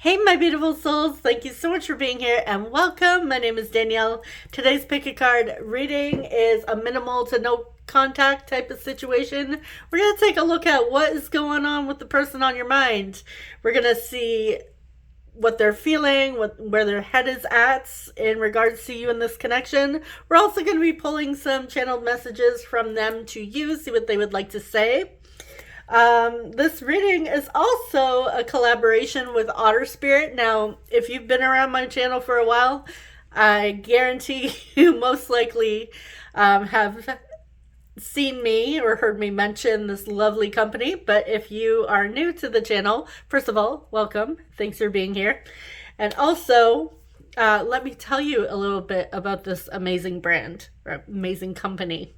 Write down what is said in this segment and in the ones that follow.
Hey, my beautiful souls. Thank you so much for being here and welcome. My name is Danielle. Today's pick a card reading is a minimal to no contact type of situation. We're going to take a look at what is going on with the person on your mind. We're going to see what they're feeling, where their head is at in regards to you in this connection. We're also going to be pulling some channeled messages from them to you, see what they would like to say. This reading is also a collaboration with Otter Spirit. Now, if you've been around my channel for a while, I guarantee you most likely have seen me or heard me mention this lovely company. But if you are new to the channel, first of all, welcome. Thanks for being here. And also, let me tell you a little bit about this amazing brand or amazing company.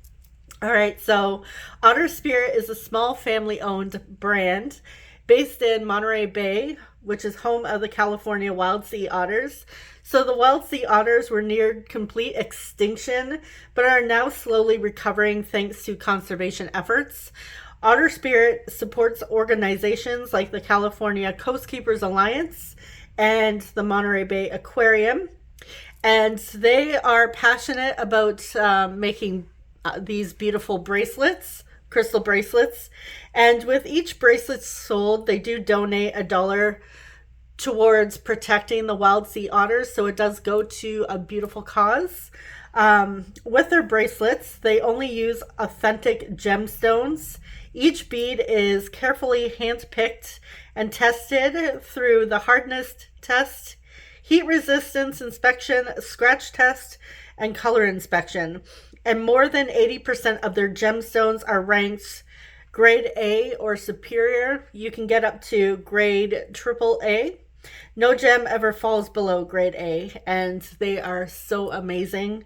All right, so Otter Spirit is a small family-owned brand based in Monterey Bay, which is home of the California wild sea otters. So the wild sea otters were near complete extinction, but are now slowly recovering thanks to conservation efforts. Otter Spirit supports organizations like the California Coast Keepers Alliance and the Monterey Bay Aquarium, and they are passionate about making these beautiful bracelets, crystal bracelets. And with each bracelet sold, they do donate $1 towards protecting the wild sea otters. So it does go to a beautiful cause. With their bracelets, they only use authentic gemstones. Each bead is carefully hand-picked and tested through the hardness test, heat resistance inspection, scratch test, and color inspection. And more than 80% of their gemstones are ranked grade A or superior. You can get up to grade AAA. No gem ever falls below grade A, and they are so amazing.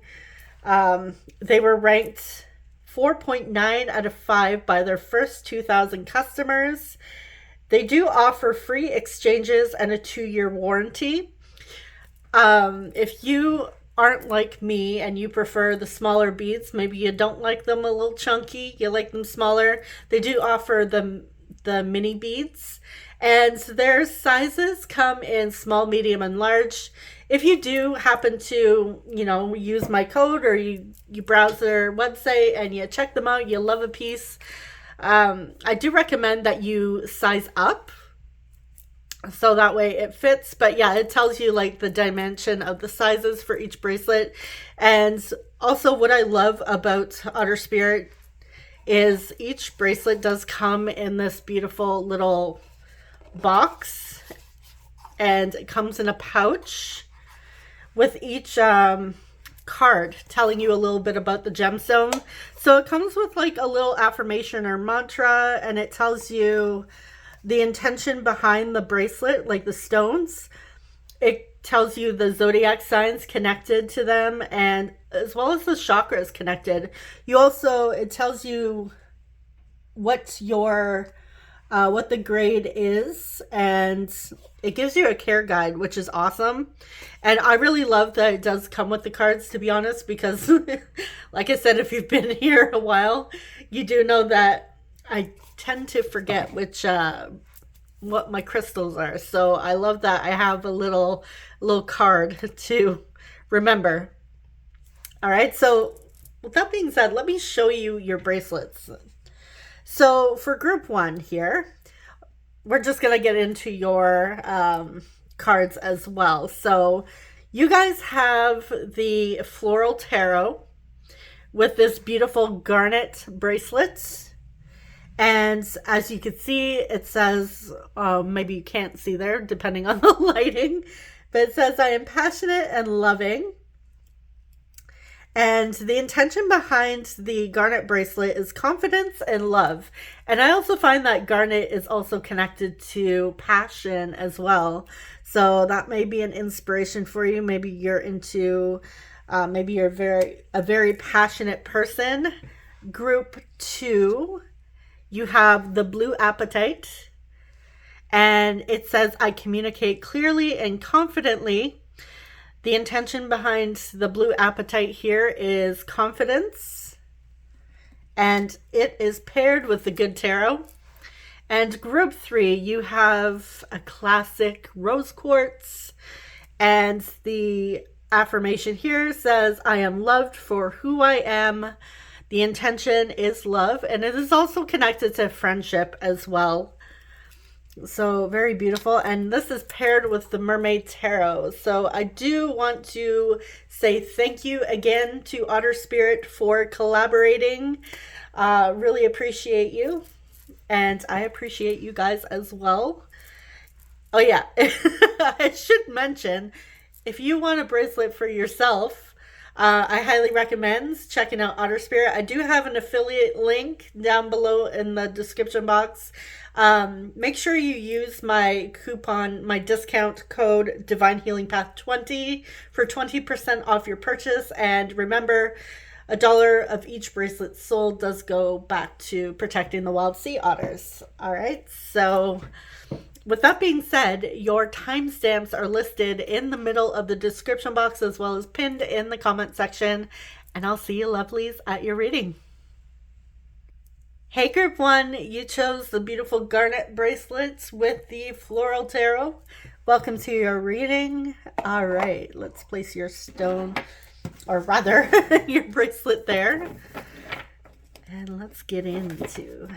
They were ranked 4.9 out of 5 by their first 2,000 customers. They do offer free exchanges and a 2-year warranty. If you aren't like me and you prefer the smaller beads, maybe you don't like them a little chunky, you like them smaller, they do offer the mini beads, and their sizes come in small, medium, and large. If you do happen to use my code, or you browse their website and you check them out, you love a piece, I do recommend that you size up so that way it fits. But yeah, it tells you like the dimension of the sizes for each bracelet. And also what I love about Otter Spirit is each bracelet does come in this beautiful little box, and it comes in a pouch with each card telling you a little bit about the gemstone. So it comes with like a little affirmation or mantra, and it tells you the intention behind the bracelet, like the stones. It tells you the zodiac signs connected to them, and as well as the chakras connected. It tells you what the grade is, and it gives you a care guide, which is awesome. And I really love that it does come with the cards, to be honest, because like I said, if you've been here a while, you do know that I tend to forget what my crystals are. So I love that I have a little card to remember. All right, so with that being said, let me show you your bracelets. So for group 1 here, we're just gonna get into your cards as well. So you guys have the floral tarot with this beautiful garnet bracelet. And as you can see, it says, maybe you can't see there depending on the lighting, but it says, I am passionate and loving. And the intention behind the garnet bracelet is confidence and love. And I also find that garnet is also connected to passion as well. So that may be an inspiration for you. Maybe you're into, maybe you're a very passionate person. Group 2. You have the blue apatite, and it says, I communicate clearly and confidently. The intention behind the blue apatite here is confidence, and it is paired with the good tarot. And group 3, you have a classic rose quartz. And the affirmation here says, I am loved for who I am. The intention is love. And it is also connected to friendship as well. So very beautiful. And this is paired with the Mermaid Tarot. So I do want to say thank you again to Otter Spirit for collaborating. Really appreciate you. And I appreciate you guys as well. Oh yeah, I should mention, if you want a bracelet for yourself, I highly recommend checking out Otter Spirit. I do have an affiliate link down below in the description box. Make sure you use my discount code Divine Healing Path 20 for 20% off your purchase. And remember, $1 of each bracelet sold does go back to protecting the wild sea otters. All right, so with that being said, your timestamps are listed in the middle of the description box as well as pinned in the comment section. And I'll see you lovelies at your reading. Hey group 1, you chose the beautiful garnet bracelets with the floral tarot. Welcome to your reading. All right, let's place your stone, or rather your bracelet there. And let's get into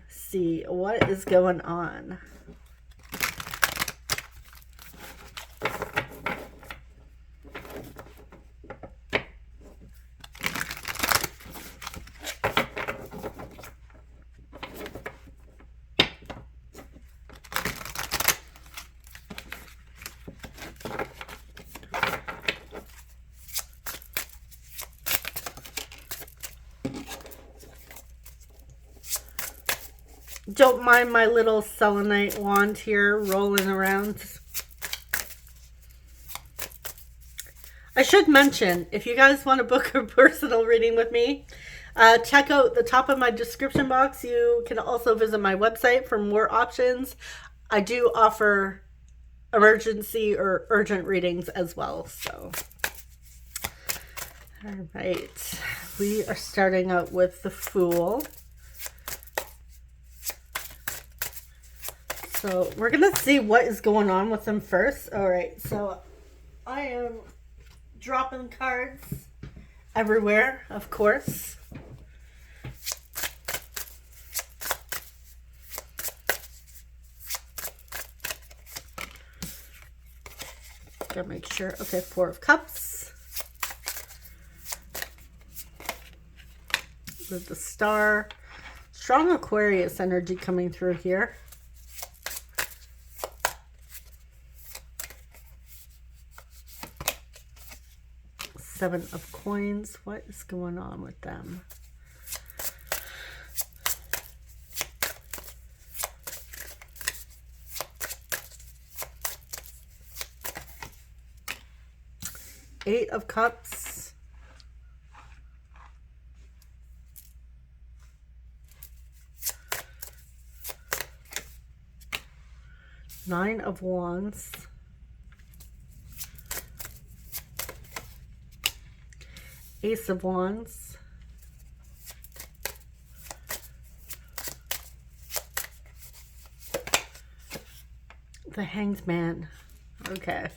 see what is going on. Don't mind my little selenite wand here rolling around. I should mention, if you guys want to book a personal reading with me, check out the top of my description box. You can also visit my website for more options. I do offer emergency or urgent readings as well. So, all right, we are starting out with the Fool. So we're going to see what is going on with them first. All right, so I am dropping cards everywhere, of course. Gotta make sure. Okay, 4 of Cups. With the Star. Strong Aquarius energy coming through here. Seven of Coins. What is going on with them? Eight of Cups. Nine of Wands. Ace of Wands. The Hanged Man. Okay.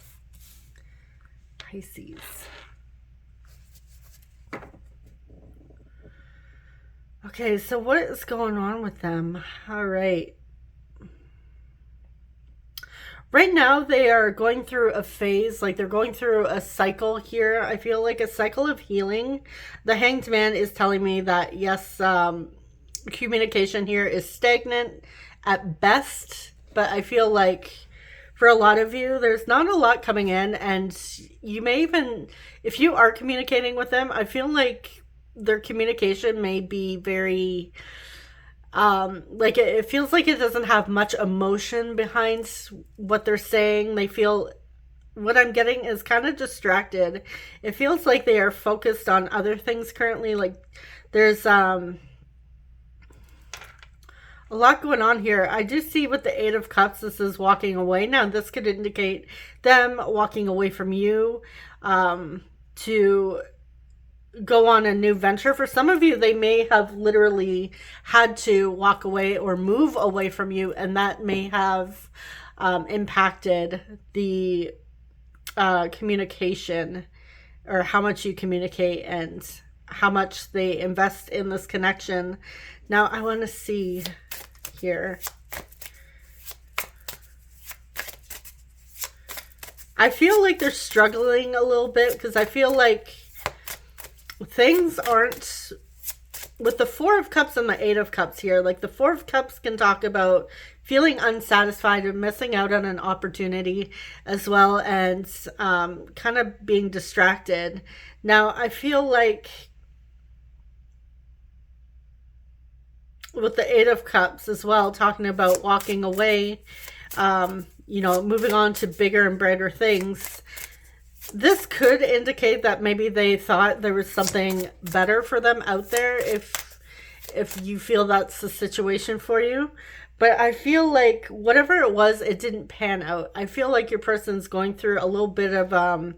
Pisces. Okay, so what is going on with them? All right. Right now, they are going through a phase, like they're going through a cycle here. I feel like a cycle of healing. The Hanged Man is telling me that, yes, communication here is stagnant at best, but I feel like for a lot of you, there's not a lot coming in, and you may even, if you are communicating with them, I feel like their communication may be very... like it feels like it doesn't have much emotion behind what they're saying. They feel, what I'm getting is kind of distracted. It feels like they are focused on other things currently. Like there's a lot going on here. I do see with the Eight of Cups, this is walking away. Now this could indicate them walking away from you to go on a new venture. For some of you, they may have literally had to walk away or move away from you, and that may have impacted the communication, or how much you communicate and how much they invest in this connection. Now, I want to see here. I feel like they're struggling a little bit, because I feel like things aren't, with the Four of Cups and the Eight of Cups here, like the Four of Cups can talk about feeling unsatisfied and missing out on an opportunity, as well as kind of being distracted. Now, I feel like with the Eight of Cups as well, talking about walking away, you know, moving on to bigger and brighter things. This could indicate that maybe they thought there was something better for them out there, if you feel that's the situation for you. But I feel like whatever it was, it didn't pan out. I feel like your person's going through a little bit of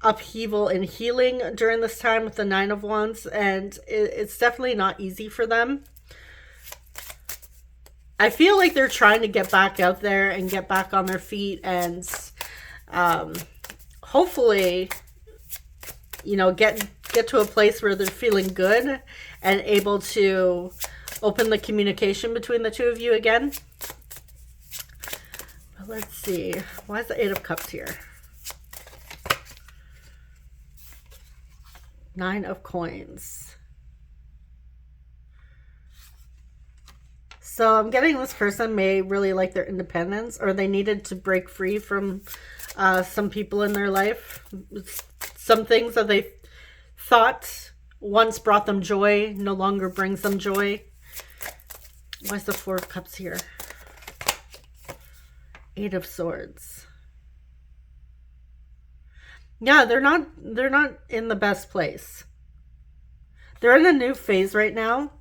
upheaval and healing during this time with the Nine of Wands, and it's definitely not easy for them. I feel like they're trying to get back out there and get back on their feet, and hopefully, you know, get to a place where they're feeling good and able to open the communication between the two of you again. But let's see. Why is the Eight of Cups here? Nine of Coins. So I'm getting this person may really like their independence, or they needed to break free from some people in their life. Some things that they thought once brought them joy no longer brings them joy. Why's the Four of Cups here? Eight of Swords. Yeah, they're not in the best place. They're in a new phase right now.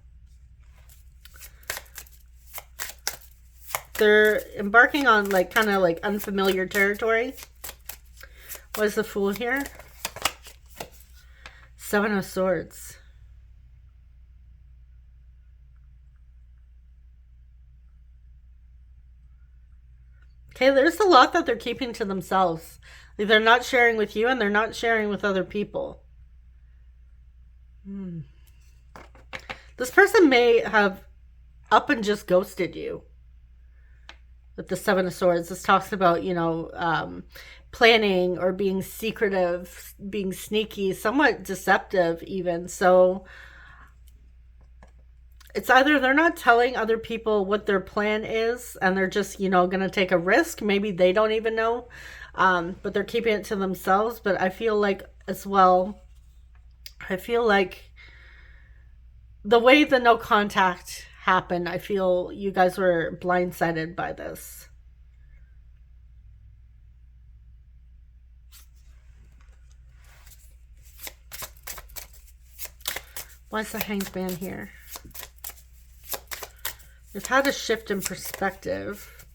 They're embarking on like kind of like unfamiliar territory. What is the Fool here? Seven of Swords. Okay, there's a lot that they're keeping to themselves. Like they're not sharing with you, and they're not sharing with other people. This person may have up and just ghosted you. With the Seven of Swords, this talks about, you know, planning or being secretive, being sneaky, somewhat deceptive even. So it's either they're not telling other people what their plan is, and they're just, you know, going to take a risk. Maybe they don't even know, but they're keeping it to themselves. But I feel like as well, I feel like the way the no contact happened, I feel you guys were blindsided by this. Why's the Hanged Man here? We've had a shift in perspective.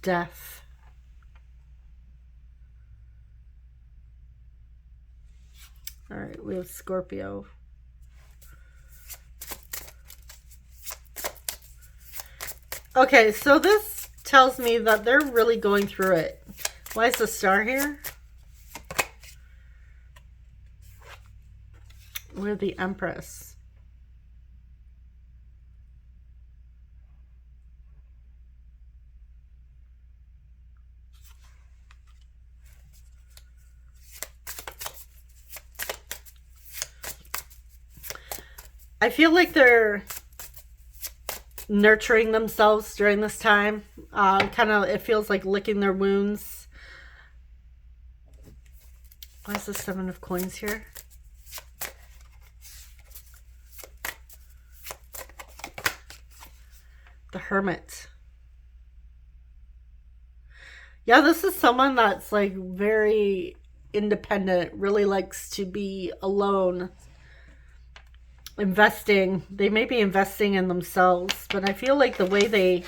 Death. All right, we have Scorpio. Okay, so this tells me that they're really going through it. Why is the Star here? We're the Empress. I feel like they're nurturing themselves during this time. Kind of, it feels like licking their wounds. Why is the Seven of Coins here? The Hermit. Yeah, this is someone that's like very independent, really likes to be alone. Investing, they may be investing in themselves, but I feel like the way they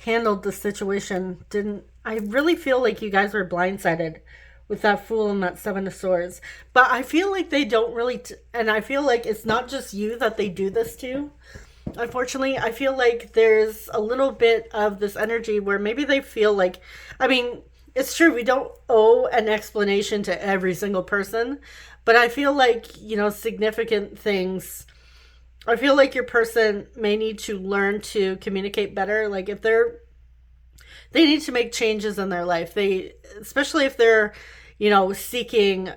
handled the situation didn't, I really feel like you guys were blindsided with that Fool and that Seven of Swords. But I feel like they don't really, and I feel like it's not just you that they do this to. Unfortunately, I feel like there's a little bit of this energy where maybe they feel like, I mean, it's true, we don't owe an explanation to every single person, but I feel like, you know, significant things, I feel like your person may need to learn to communicate better. Like if they need to make changes in their life. Especially if they're, you know, seeking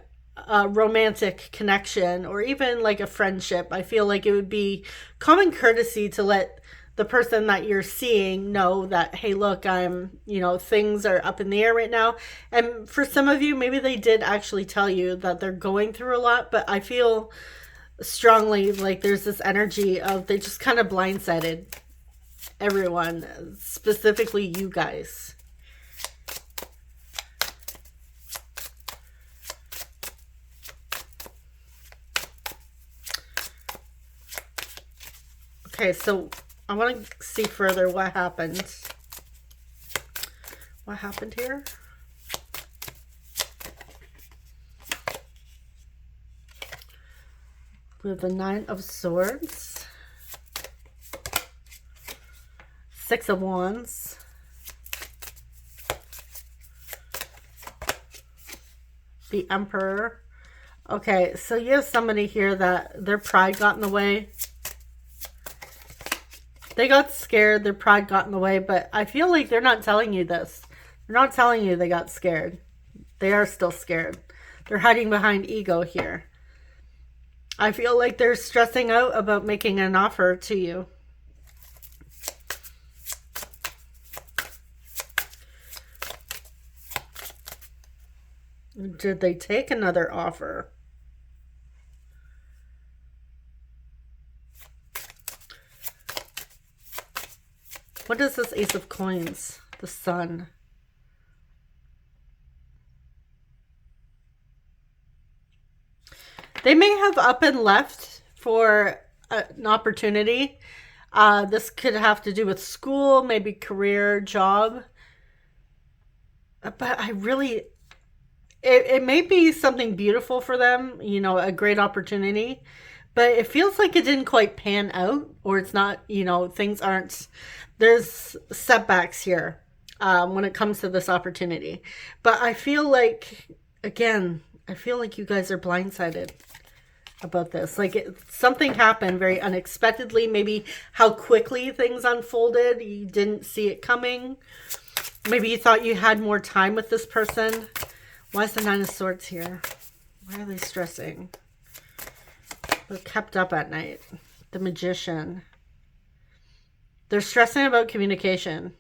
a romantic connection or even like a friendship. I feel like it would be common courtesy to let the person that you're seeing know that, hey, look, you know, things are up in the air right now. And for some of you, maybe they did actually tell you that they're going through a lot, but I feel strongly like there's this energy of they just kind of blindsided everyone, specifically you guys. Okay, so I want to see further what happened. What happened here? We have the Nine of Swords, Six of Wands, the Emperor. Okay, so you have somebody here that their pride got in the way. They got scared, their pride got in the way, but I feel like they're not telling you this. They're not telling you they got scared. They are still scared. They're hiding behind ego here. I feel like they're stressing out about making an offer to you. Did they take another offer? What is this Ace of Coins? The Sun. They may have up and left for an opportunity. This could have to do with school, maybe career, job. But I really, it may be something beautiful for them, you know, a great opportunity. But it feels like it didn't quite pan out, or it's not, you know, things aren't, there's setbacks here when it comes to this opportunity. But I feel like, again, I feel like you guys are blindsided about this. Like something happened very unexpectedly. Maybe how quickly things unfolded. You didn't see it coming. Maybe you thought you had more time with this person. Why is the Nine of Swords here? Why are they stressing? They're kept up at night. The Magician. They're stressing about communication.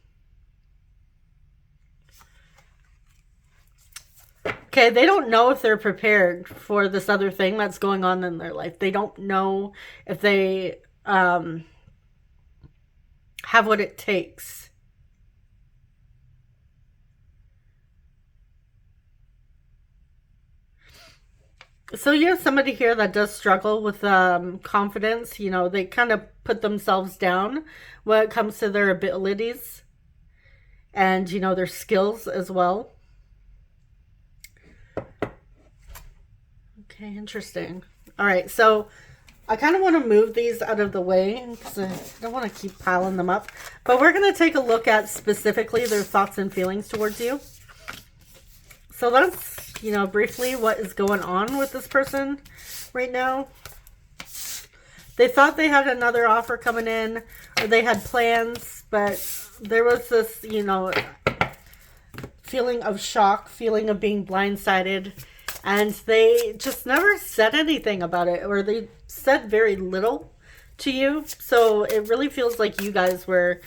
Okay, they don't know if they're prepared for this other thing that's going on in their life. They don't know if they have what it takes. So you have somebody here that does struggle with confidence. You know, they kind of put themselves down when it comes to their abilities and, you know, their skills as well. Okay, interesting. All right, so I kind of want to move these out of the way because I don't want to keep piling them up. But we're going to take a look at specifically their thoughts and feelings towards you. So that's, you know, briefly what is going on with this person right now. They thought they had another offer coming in, or they had plans, but there was this, you know, feeling of shock, feeling of being blindsided. And they just never said anything about it, or they said very little to you. So it really feels like you guys were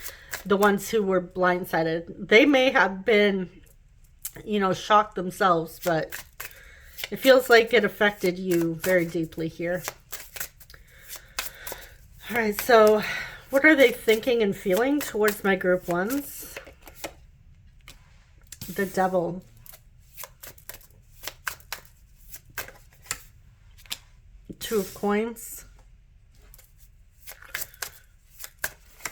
the ones who were blindsided. They may have been, you know, shocked themselves, but it feels like it affected you very deeply here. All right, so what are they thinking and feeling towards my group ones? The Devil. Two of Coins.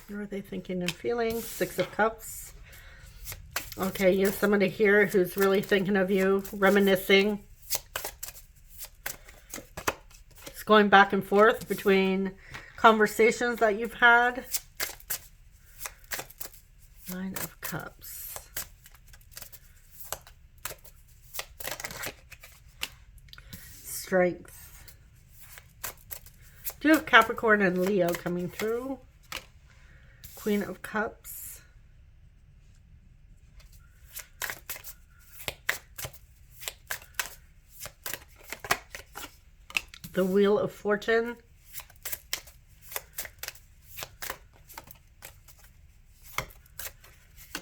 What are they thinking and feeling? Six of Cups. Okay, you have somebody here who's really thinking of you, reminiscing. It's going back and forth between conversations that you've had. Nine of Cups. Strength. Do you have Capricorn and Leo coming through? Queen of Cups. The Wheel of Fortune.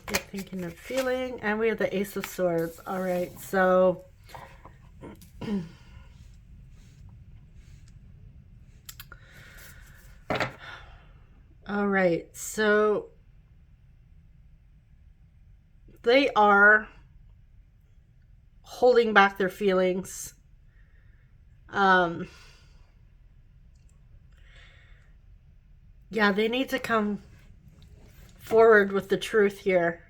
You're thinking of feeling. And we have the Ace of Swords. All right, so all right, so they are holding back their feelings. Yeah, they need to come forward with the truth here.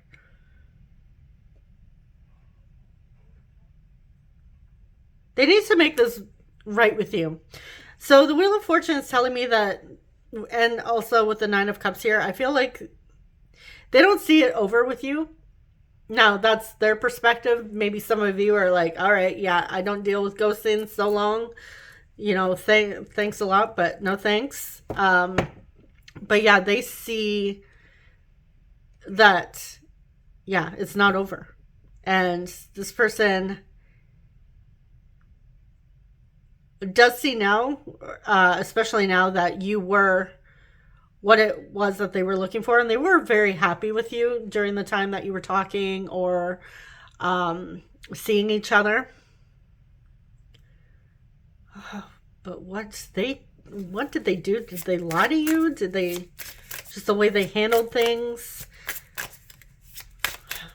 They need to make this right with you. So the Wheel of Fortune is telling me that, and also with the Nine of Cups here, I feel like they don't see it over with you. Now, that's their perspective. Maybe some of you are like, all right, yeah, I don't deal with ghosting so long. You know, thanks a lot, but no thanks. But yeah, they see that, yeah, it's not over. And this person does see now, especially now, that you were what it was that they were looking for. And they were very happy with you during the time that you were talking or seeing each other. But what did they do? Did they lie to you? Did they, just the way they handled things?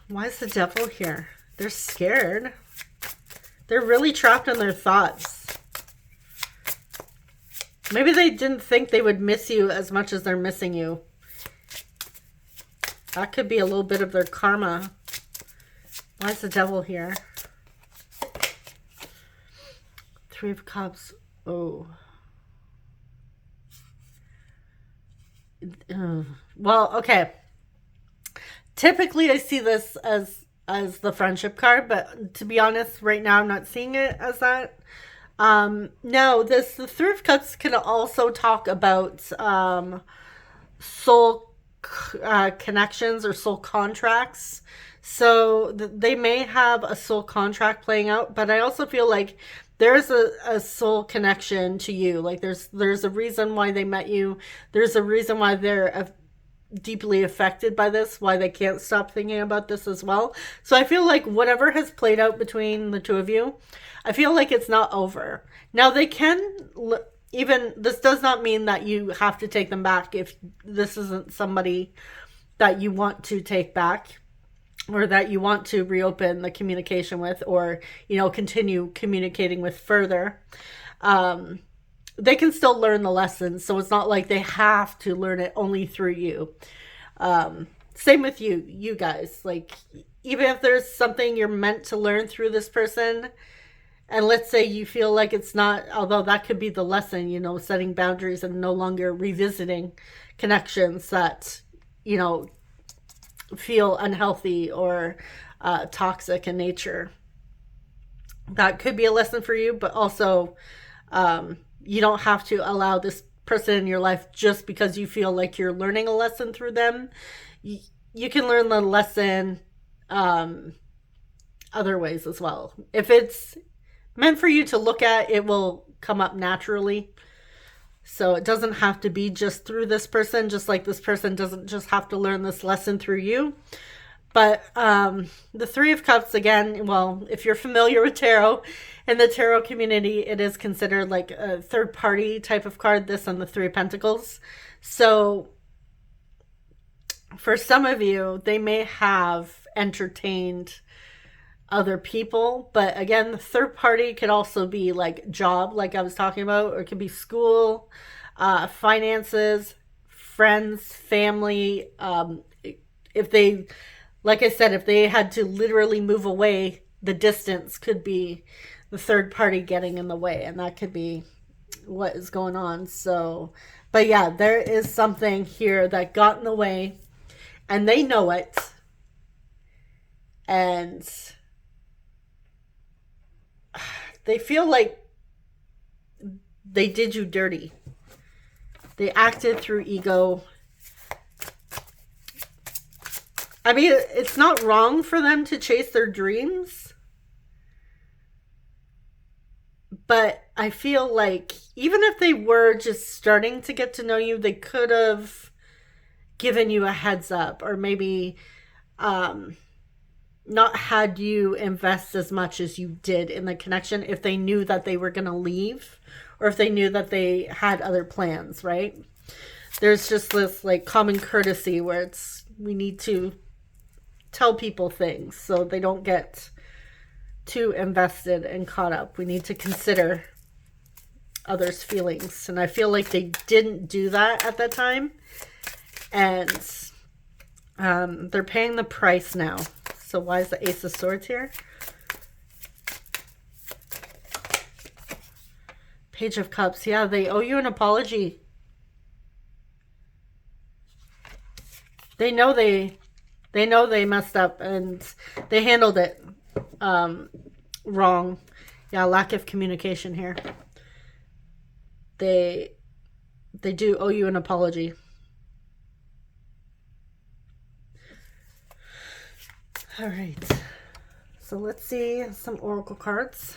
Why is the Devil here? They're scared. They're really trapped in their thoughts. Maybe they didn't think they would miss you as much as they're missing you. That could be a little bit of their karma. Why is the Devil here? Three of Cups. Oh. Well, okay. Typically, I see this as the friendship card, but to be honest, right now I'm not seeing it as that. No, the Three of Cups can also talk about soul connections or soul contracts. So they may have a soul contract playing out, but I also feel like there's a soul connection to you. Like there's a reason why they met you. There's a reason why they're deeply affected by this, why they can't stop thinking about this as well. So I feel like whatever has played out between the two of you, I feel like it's not over. Now they can, even, this does not mean that you have to take them back if this isn't somebody that you want to take back or that you want to reopen the communication with, or, you know, continue communicating with further. They can still learn the lessons, so it's not like they have to learn it only through you. Same with you guys. Like, even if there's something you're meant to learn through this person, and let's say you feel like it's not, although that could be the lesson, you know, setting boundaries and no longer revisiting connections that, you know, feel unhealthy or toxic in nature. That could be a lesson for you, but also you don't have to allow this person in your life just because you feel like you're learning a lesson through them. You can learn the lesson other ways as well. If it's meant for you to look at, it will come up naturally. So it doesn't have to be just through this person, just like this person doesn't just have to learn this lesson through you. But the Three of Cups, again, well, if you're familiar with tarot, in the tarot community, it is considered like a third-party type of card, this and the Three of Pentacles. So for some of you, they may have entertained other people, but again, the third party could also be like job, like I was talking about, or it could be school, finances, friends, family. If they like I said, if they had to literally move away, the distance could be the third party getting in the way, and that could be what is going on. So, but yeah, there is something here that got in the way, and they know it, and they feel like they did you dirty. They acted through ego. I mean, it's not wrong for them to chase their dreams, but I feel like even if they were just starting to get to know you, they could have given you a heads up, or maybe not had you invest as much as you did in the connection if they knew that they were going to leave, or if they knew that they had other plans, right? There's just this like common courtesy where it's, we need to tell people things so they don't get too invested and caught up. We need to consider others' feelings. And I feel like they didn't do that at that time. And they're paying the price now. So why is the Ace of Swords here? Page of Cups. Yeah, they owe you an apology. They know they messed up and they handled it wrong. Yeah, lack of communication here. They do owe you an apology. All right. So let's see some oracle cards.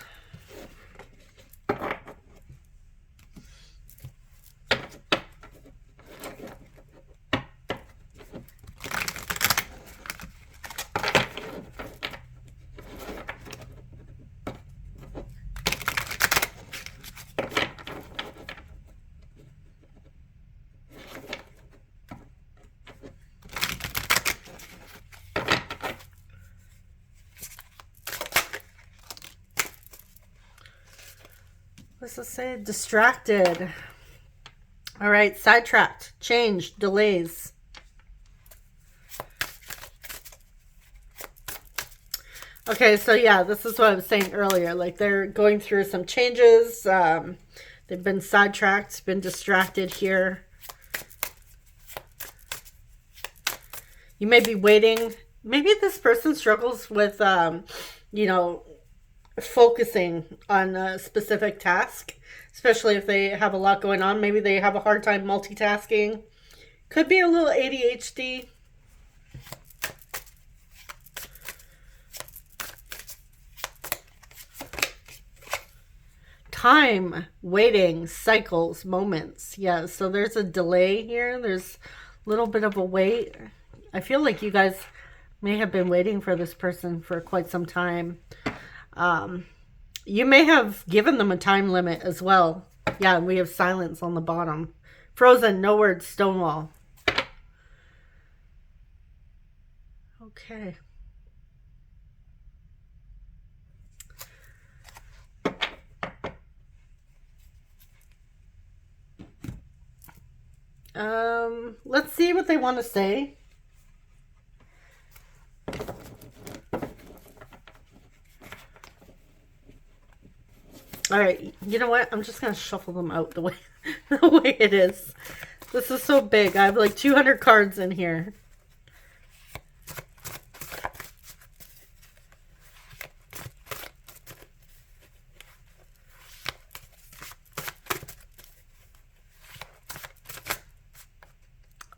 What does it say? Distracted. All right, sidetracked, change, delays. Okay, so yeah, this is what I was saying earlier. Like they're going through some changes. They've been sidetracked, been distracted here. You may be waiting. Maybe this person struggles with, focusing on a specific task, especially if they have a lot going on. Maybe they have a hard time multitasking. Could be a little ADHD. Time, waiting, cycles, moments. Yeah, so there's a delay here. There's a little bit of a wait. I feel like you guys may have been waiting for this person for quite some time. You may have given them a time limit as well. Yeah, and we have silence on the bottom. Frozen, no words, stonewall. Okay. Let's see what they want to say. All right, you know what? I'm just going to shuffle them out the way it is. This is so big. I have like 200 cards in here.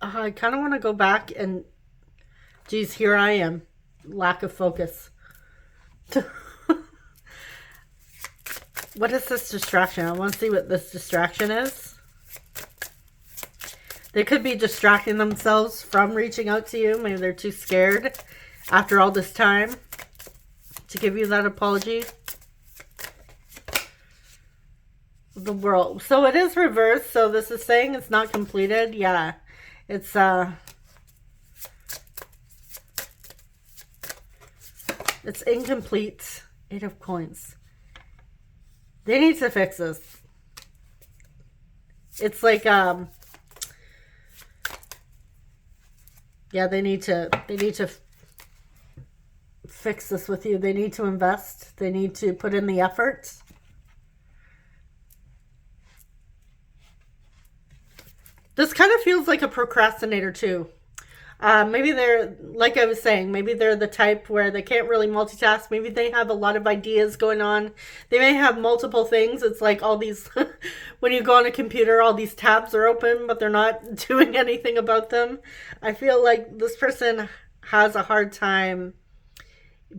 I kind of want to go back and, geez, here I am. Lack of focus. What is this distraction? I want to see what this distraction is. They could be distracting themselves from reaching out to you. Maybe they're too scared after all this time to give you that apology. The World. So it is reversed. So this is saying it's not completed. Yeah. It's incomplete. 8 of Coins. They need to fix this. It's like yeah, they need to fix this with you. They need to invest. They need to put in the effort. This kind of feels like a procrastinator too. Maybe they're, like I was saying, maybe they're the type where they can't really multitask. Maybe they have a lot of ideas going on. They may have multiple things. It's like all these, when you go on a computer, all these tabs are open, but they're not doing anything about them. I feel like this person has a hard time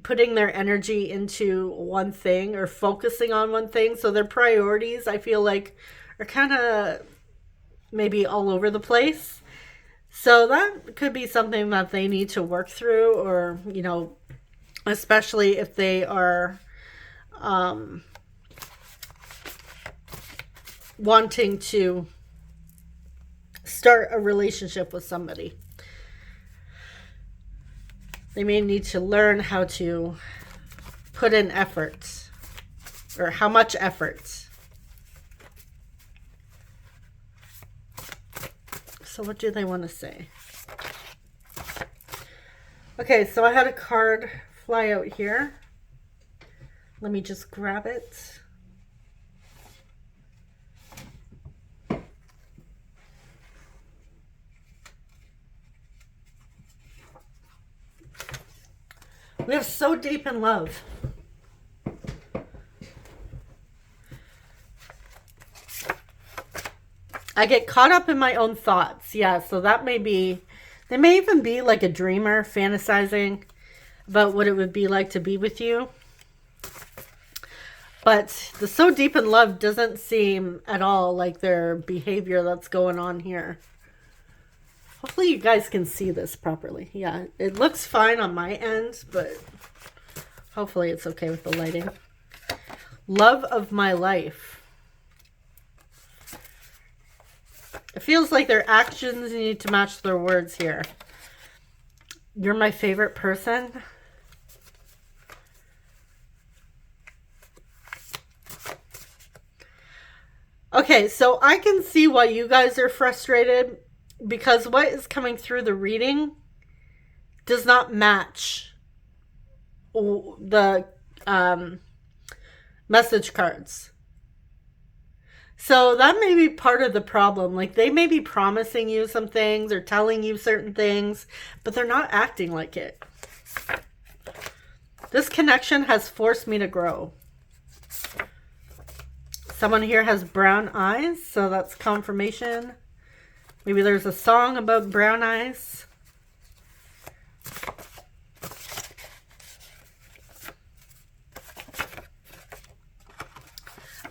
putting their energy into one thing or focusing on one thing. So their priorities, I feel like, are kind of maybe all over the place. So that could be something that they need to work through, or, you know, especially if they are wanting to start a relationship with somebody. They may need to learn how to put in effort, or how much effort. So what do they want to say? Okay, so I had a card fly out here. Let me just grab it. We have so deep in love. I get caught up in my own thoughts. Yeah, so that may be, they may even be like a dreamer fantasizing about what it would be like to be with you. But the so deep in love doesn't seem at all like their behavior that's going on here. Hopefully you guys can see this properly. Yeah, it looks fine on my end, but hopefully it's okay with the lighting. Love of my life. It feels like their actions need to match their words here. You're my favorite person. Okay, so I can see why you guys are frustrated, because what is coming through the reading does not match the message cards. So that may be part of the problem. Like, they may be promising you some things or telling you certain things, but they're not acting like it. This connection has forced me to grow. Someone here has brown eyes, so that's confirmation. Maybe there's a song about brown eyes.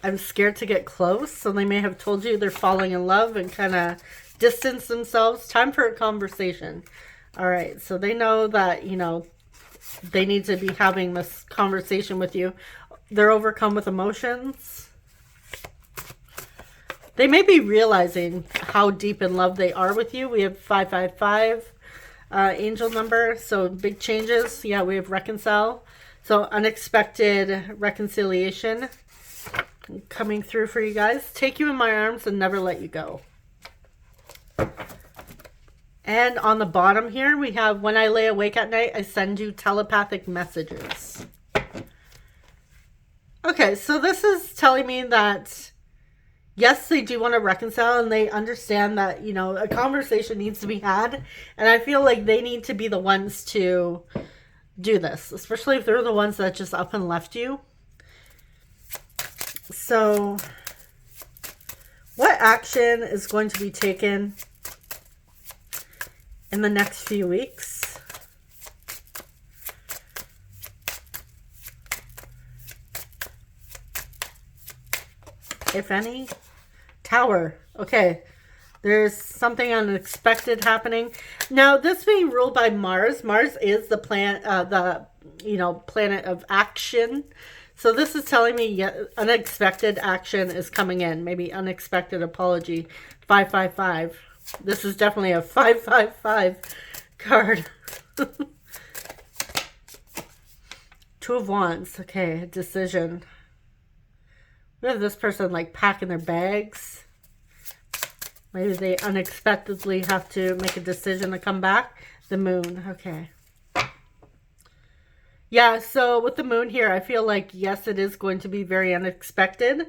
I'm scared to get close, so they may have told you they're falling in love and kind of distance themselves. Time for a conversation. All right, so they know that, you know, they need to be having this conversation with you. They're overcome with emotions. They may be realizing how deep in love they are with you. We have 555 angel number, so big changes. Yeah, we have reconcile. So unexpected reconciliation coming through for you guys. Take you in my arms and never let you go. And on the bottom here, we have, when I lay awake at night, I send you telepathic messages. Okay, so this is telling me that, yes, they do want to reconcile, and they understand that, you know, a conversation needs to be had. And I feel like they need to be the ones to do this, especially if they're the ones that just up and left you. So, what action is going to be taken in the next few weeks? If any? Tower. Okay. There's something unexpected happening. Now, this being ruled by Mars. Mars is the planet of action. So this is telling me unexpected action is coming in. Maybe unexpected apology. 555. This is definitely a 555 card. Two of Wands. Okay, decision. We have this person like packing their bags. Maybe they unexpectedly have to make a decision to come back. The Moon. Okay. Yeah, so with the moon here, I feel like, yes, it is going to be very unexpected.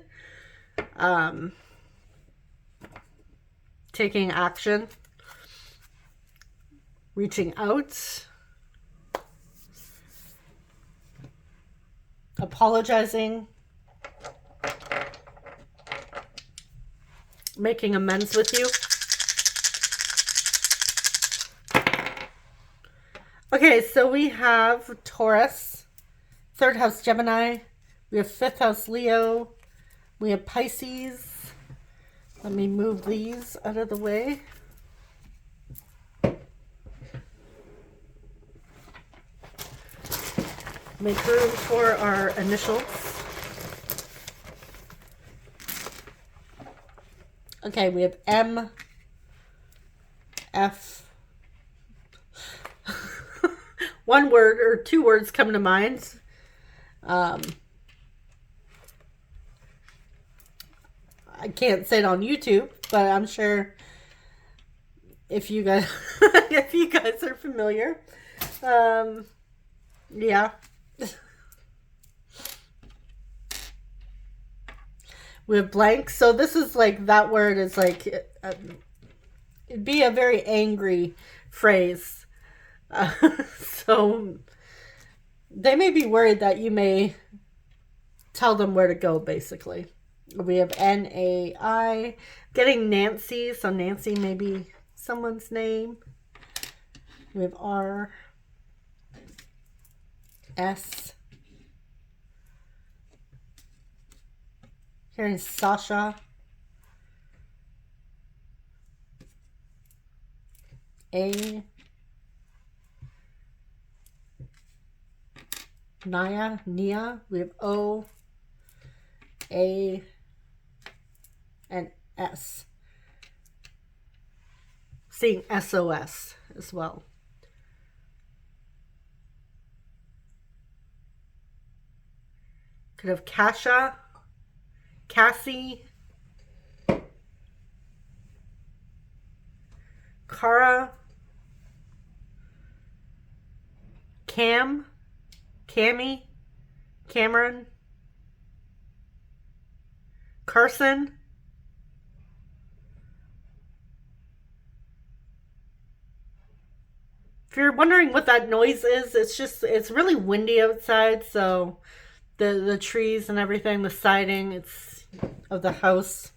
Um, Taking action, reaching out, apologizing, making amends with you. Okay, so we have Taurus, third house Gemini, we have fifth house Leo, we have Pisces. Let me move these out of the way. Make room for our initials. Okay, we have M, F. One word or two words come to mind. I can't say it on YouTube, but I'm sure if you guys if you guys are familiar. Yeah. We have blank. So this is like, that word is like, it'd be a very angry phrase. So they may be worried that you may tell them where to go, basically. We have N-A-I. Getting Nancy. So Nancy may be someone's name. We have R. S. Here is Sasha. A. Nia. We have O, A, and S. Seeing SOS as well. Could have Kasha, Cassie, Kara, Cam, Cammy, Cameron, Carson, if you're wondering what that noise is, it's really windy outside, so the trees and everything, the siding, it's of the house.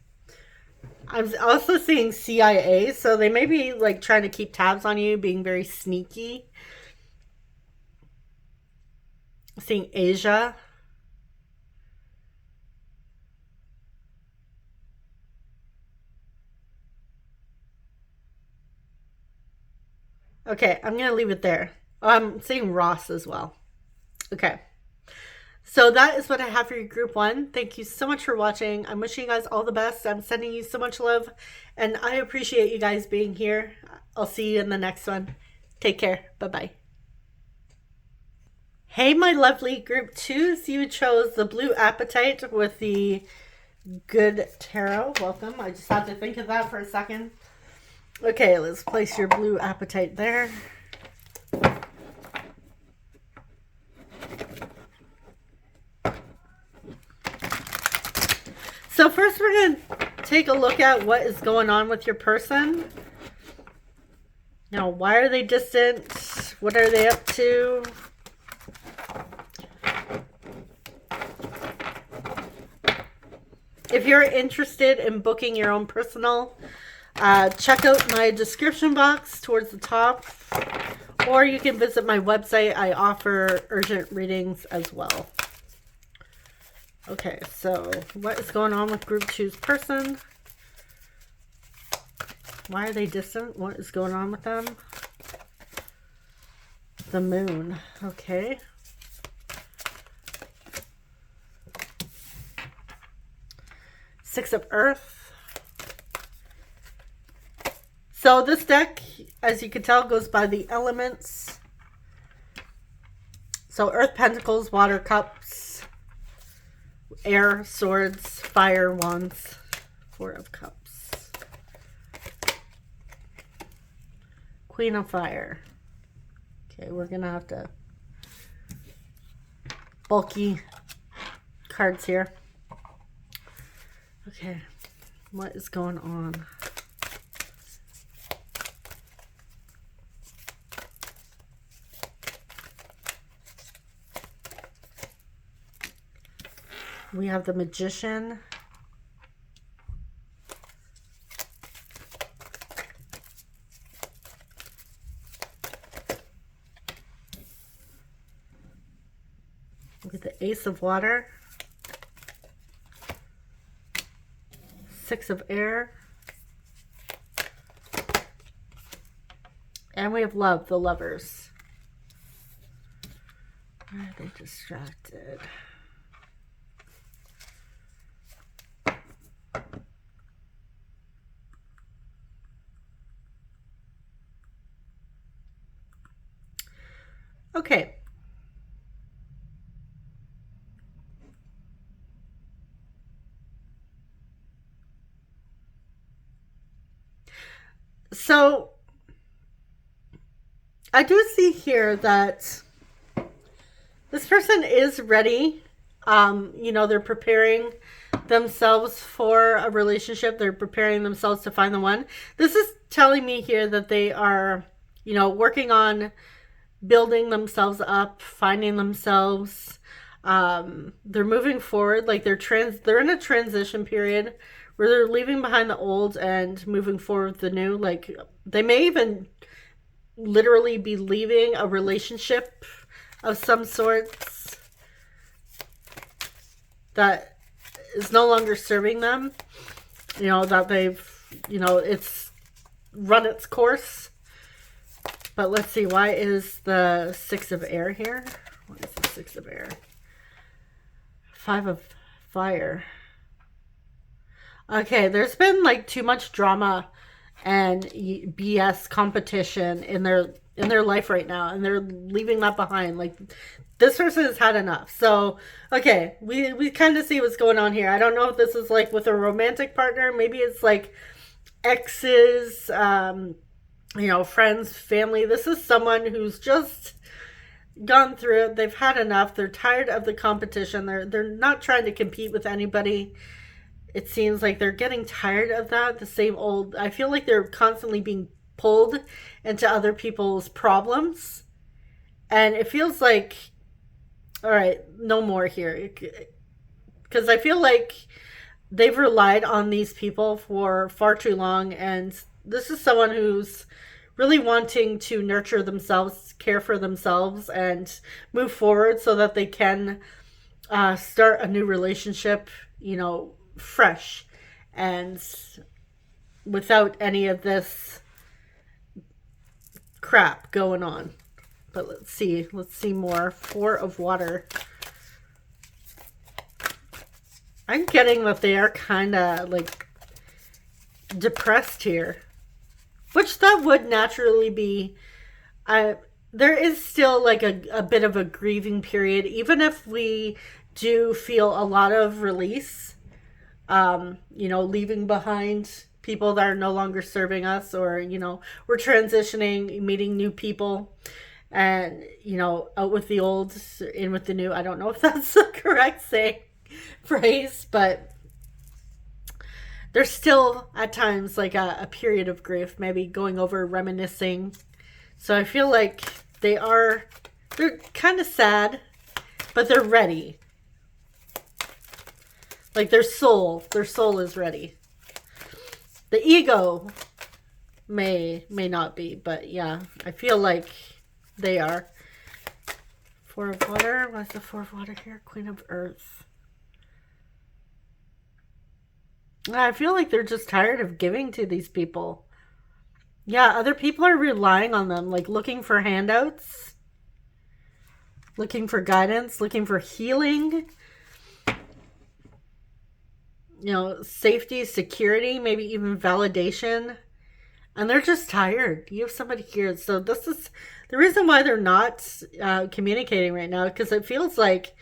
I'm also seeing CIA, so they may be like trying to keep tabs on you, being very sneaky. Seeing Asia. Okay, I'm going to leave it there. I'm seeing Ross as well. Okay. So that is what I have for you, group one. Thank you so much for watching. I'm wishing you guys all the best. I'm sending you so much love, and I appreciate you guys being here. I'll see you in the next one. Take care. Bye-bye. Hey, my lovely group twos. You chose the blue apatite with the good tarot. Welcome. I just had to think of that for a second. Okay, let's place your blue apatite there. So first we're going to take a look at what is going on with your person. Now, why are they distant? What are they up to? If you're interested in booking your own personal, check out my description box towards the top, or you can visit my website. I offer urgent readings as well. Okay, so what is going on with group two's person? Why are they distant? What is going on with them? The moon. Okay. Six of Earth. So this deck, as you can tell, goes by the elements. So Earth, Pentacles, Water, Cups, Air, Swords, Fire, Wands, Four of Cups. Queen of Fire. Okay, we're going to have to bulky cards here. Okay, what is going on? We have the Magician. With the Ace of Water. Six of Air. And we have Love, the Lovers. Why are they distracted? Okay. So I do see here that this person is ready. You know, they're preparing themselves for a relationship. They're preparing themselves to find the one. This is telling me here that they are, you know, working on building themselves up, finding themselves. They're moving forward, like they're in a transition period where they're leaving behind the old and moving forward with the new. Like they may even literally be leaving a relationship of some sorts that is no longer serving them. You know, that they've, you know, it's run its course. But let's see, why is the Six of Air here? What is the Six of Air? Five of Fire. Okay, there's been like too much drama and BS competition in their life right now, and they're leaving that behind. Like this person has had enough. So, okay, we kind of see what's going on here. I don't know if this is like with a romantic partner. Maybe it's like exes, you know, friends, family. This is someone who's just gone through it. They've had enough. They're tired of the competition. They're not trying to compete with anybody. It seems like they're getting tired of that. The same old, I feel like they're constantly being pulled into other people's problems. And it feels like, all right, no more here. Because I feel like they've relied on these people for far too long. And this is someone who's really wanting to nurture themselves, care for themselves, and move forward so that they can start a new relationship, you know, fresh and without any of this crap going on. But let's see more. Four of Water. I'm getting that they are kind of like depressed here, which that would naturally be. There is still like a bit of a grieving period, even if we do feel a lot of release. You know, leaving behind people that are no longer serving us, or, you know, we're transitioning, meeting new people, and, you know, out with the old, in with the new. I don't know if that's the correct phrase, but there's still at times like a period of grief, maybe going over, reminiscing. So I feel like they're kind of sad, but they're ready. Like their soul is ready. The ego may not be, but yeah, I feel like they are. Four of Water. What's the Four of Water here? Queen of Earth. I feel like they're just tired of giving to these people. Yeah, other people are relying on them, like looking for handouts, looking for guidance, looking for healing. You know, safety, security, maybe even validation. And they're just tired. You have somebody here. So this is the reason why they're not communicating right now, because it feels like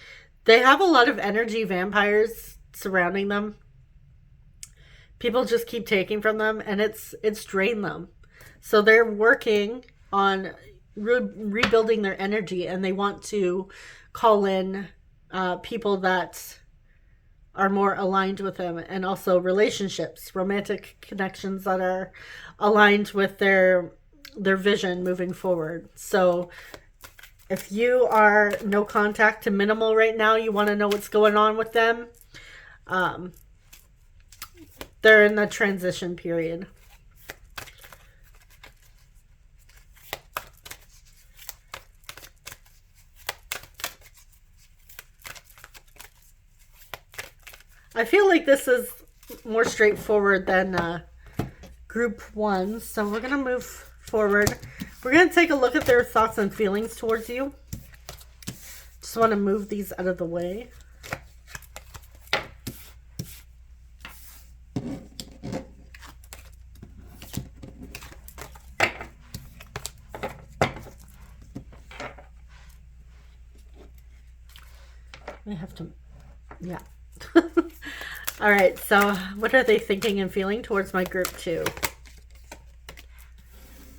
they have a lot of energy vampires surrounding them. People just keep taking from them, and it's drained them. So they're working on rebuilding their energy, and they want to call in people that are more aligned with them, and also relationships, romantic connections that are aligned with their vision moving forward. So if you are no contact to minimal right now, you want to know what's going on with them, they're in the transition period. I feel like this is more straightforward than group 1. So we're going to move forward. We're going to take a look at their thoughts and feelings towards you. Just want to move these out of the way. I have to, yeah. All right, so what are they thinking and feeling towards my group 2?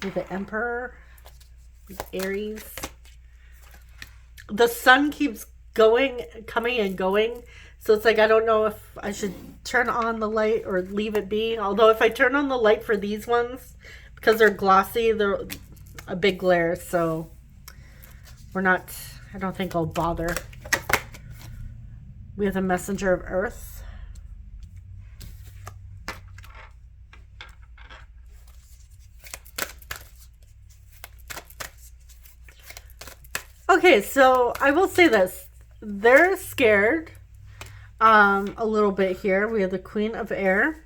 The Emperor, Aries. The sun keeps coming and going. So it's like, I don't know if I should turn on the light or leave it be. Although if I turn on the light for these ones, because they're glossy, they're a big glare. So I don't think I'll bother. We have the Messenger of Earth. Okay, so I will say this. They're scared a little bit here. We have the Queen of Air.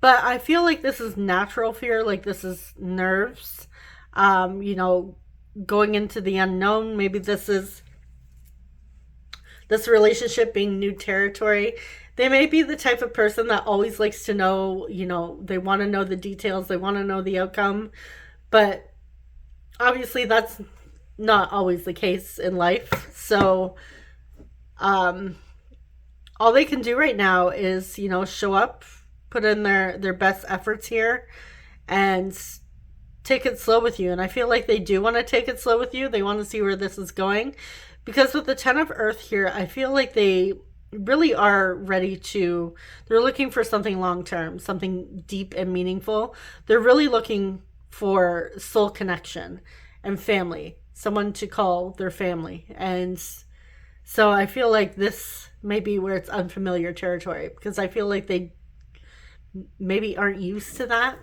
But I feel like this is natural fear, like this is nerves. You know, going into the unknown. Maybe this is this relationship being new territory. They may be the type of person that always likes to know, you know, they want to know the details. They want to know the outcome. But obviously that's not always the case in life. So all they can do right now is, you know, show up, put in their best efforts here, and take it slow with you. And I feel like they do want to take it slow with you. They want to see where this is going. Because with the 10 of Earth here, I feel like they really are ready to, they're looking for something long-term, something deep and meaningful. They're really looking for soul connection and family, someone to call their family. And so I feel like this may be where it's unfamiliar territory, because I feel like they maybe aren't used to that,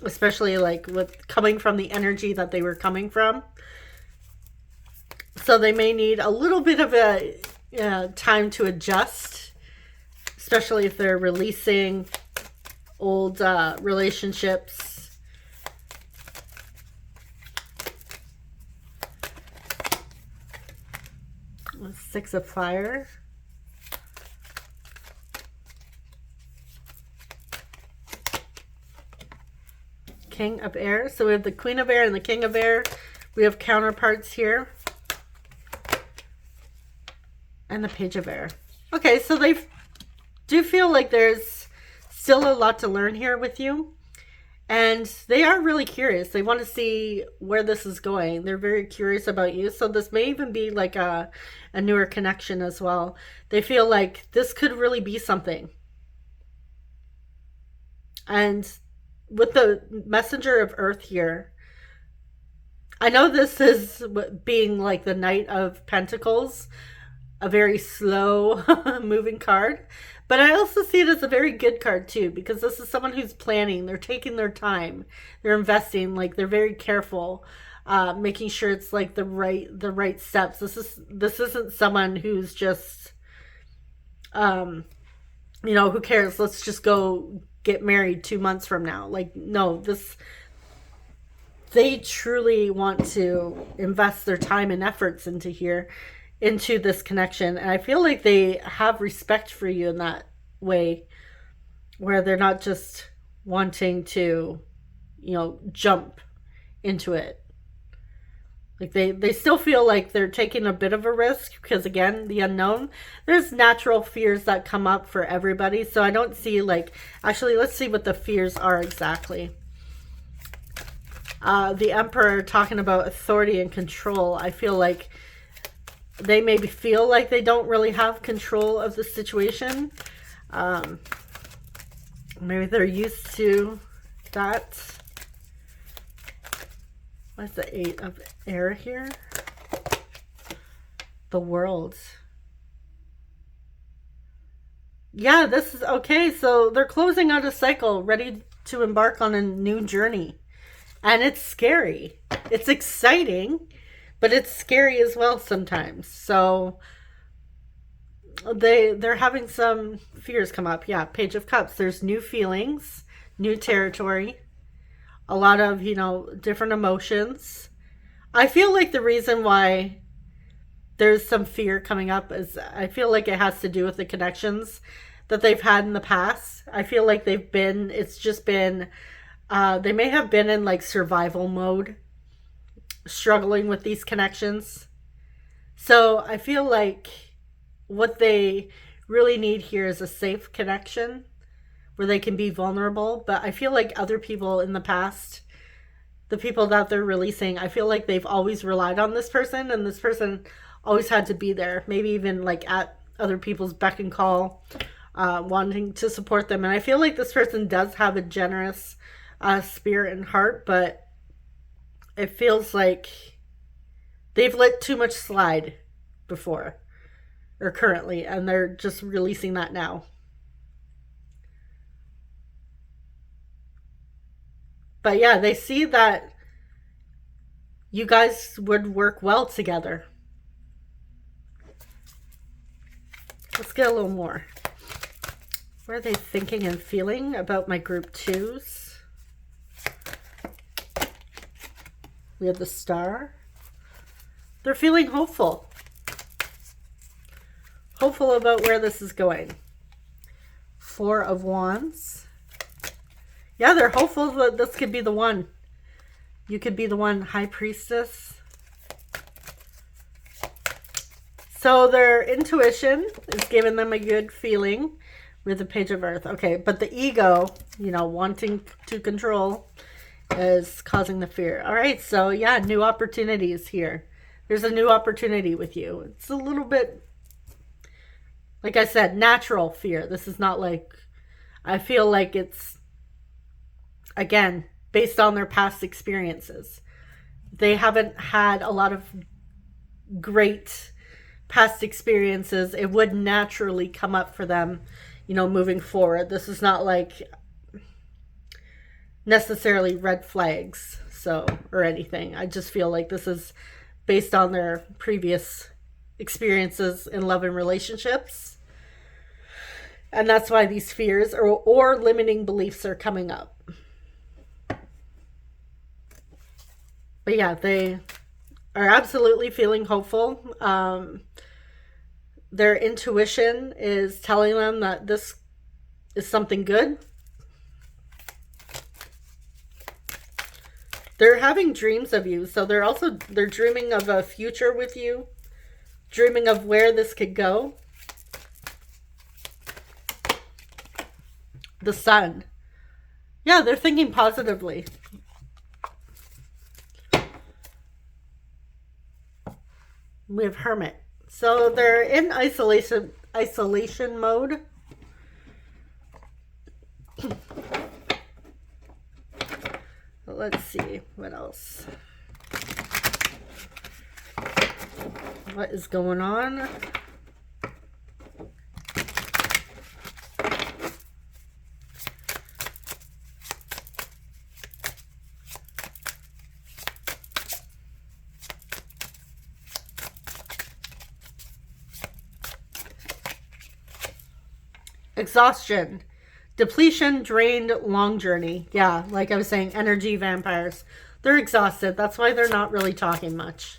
especially like with coming from the energy that they were coming from. So they may need a little bit of a time to adjust, especially if they're releasing old relationships. Six of Fire. King of Air. So we have the Queen of Air and the King of Air. We have counterparts here. And the Page of Air. Okay, so they do feel like there's still a lot to learn here with you. And they are really curious. They want to see where this is going. They're very curious about you. So this may even be like a newer connection as well. They feel like this could really be something. And with the Messenger of Earth here, I know this is being like the Knight of Pentacles, a very slow moving card, but I also see it as a very good card too, because this is someone who's planning. They're taking their time, they're investing, like they're very careful, making sure it's like the right steps. This isn't someone who's just you know, who cares, let's just go get married 2 months from now. Like, no, they truly want to invest their time and efforts into this connection. And I feel like they have respect for you in that way, where they're not just wanting to, you know, jump into it. Like they still feel like they're taking a bit of a risk, because again, the unknown, there's natural fears that come up for everybody. So I don't see like, actually, let's see what the fears are exactly. The Emperor talking about authority and control. I feel like they maybe feel like they don't really have control of the situation. Maybe they're used to that. What's the 8 of air here? The World. Yeah, this is okay. So they're closing out a cycle, ready to embark on a new journey. And it's scary. It's exciting, but it's scary as well sometimes. So they're having some fears come up. Yeah, Page of Cups. There's new feelings, new territory, a lot of, different emotions. I feel like the reason why there's some fear coming up is I feel like it has to do with the connections that they've had in the past. I feel like they may have been in like survival mode, struggling with these connections. So I feel like what they really need here is a safe connection where they can be vulnerable. But I feel like other people in the past, the people that they're releasing, I feel like they've always relied on this person, and this person always had to be there, maybe even like at other people's beck and call, wanting to support them. And I feel like this person does have a generous spirit and heart, but it feels like they've let too much slide before or currently, and they're just releasing that now. But yeah, they see that you guys would work well together. Let's get a little more. What are they thinking and feeling about my group 2s? We have the Star. They're feeling hopeful. Hopeful about where this is going. 4 of Wands. Yeah, they're hopeful that this could be the one. You could be the one. High Priestess. So their intuition is giving them a good feeling with the Page of Earth. Okay, but the ego, wanting to control, is causing the fear. All right, so yeah, new opportunities here. There's a new opportunity with you. It's a little bit, like I said, natural fear. This is not like, I feel like it's, again, based on their past experiences. They haven't had a lot of great past experiences. It would naturally come up for them, moving forward. This is not like necessarily red flags, or anything. I just feel like this is based on their previous experiences in love and relationships. And that's why these fears or limiting beliefs are coming up. But yeah, they are absolutely feeling hopeful. Their intuition is telling them that this is something good. They're having dreams of you. So they're dreaming of a future with you, dreaming of where this could go. The Sun. Yeah, they're thinking positively. We have Hermit. So they're in isolation mode. Let's see what else. What is going on? Exhaustion, depletion, drained, long journey. Yeah, like I was saying, energy vampires. They're exhausted. That's why they're not really talking much.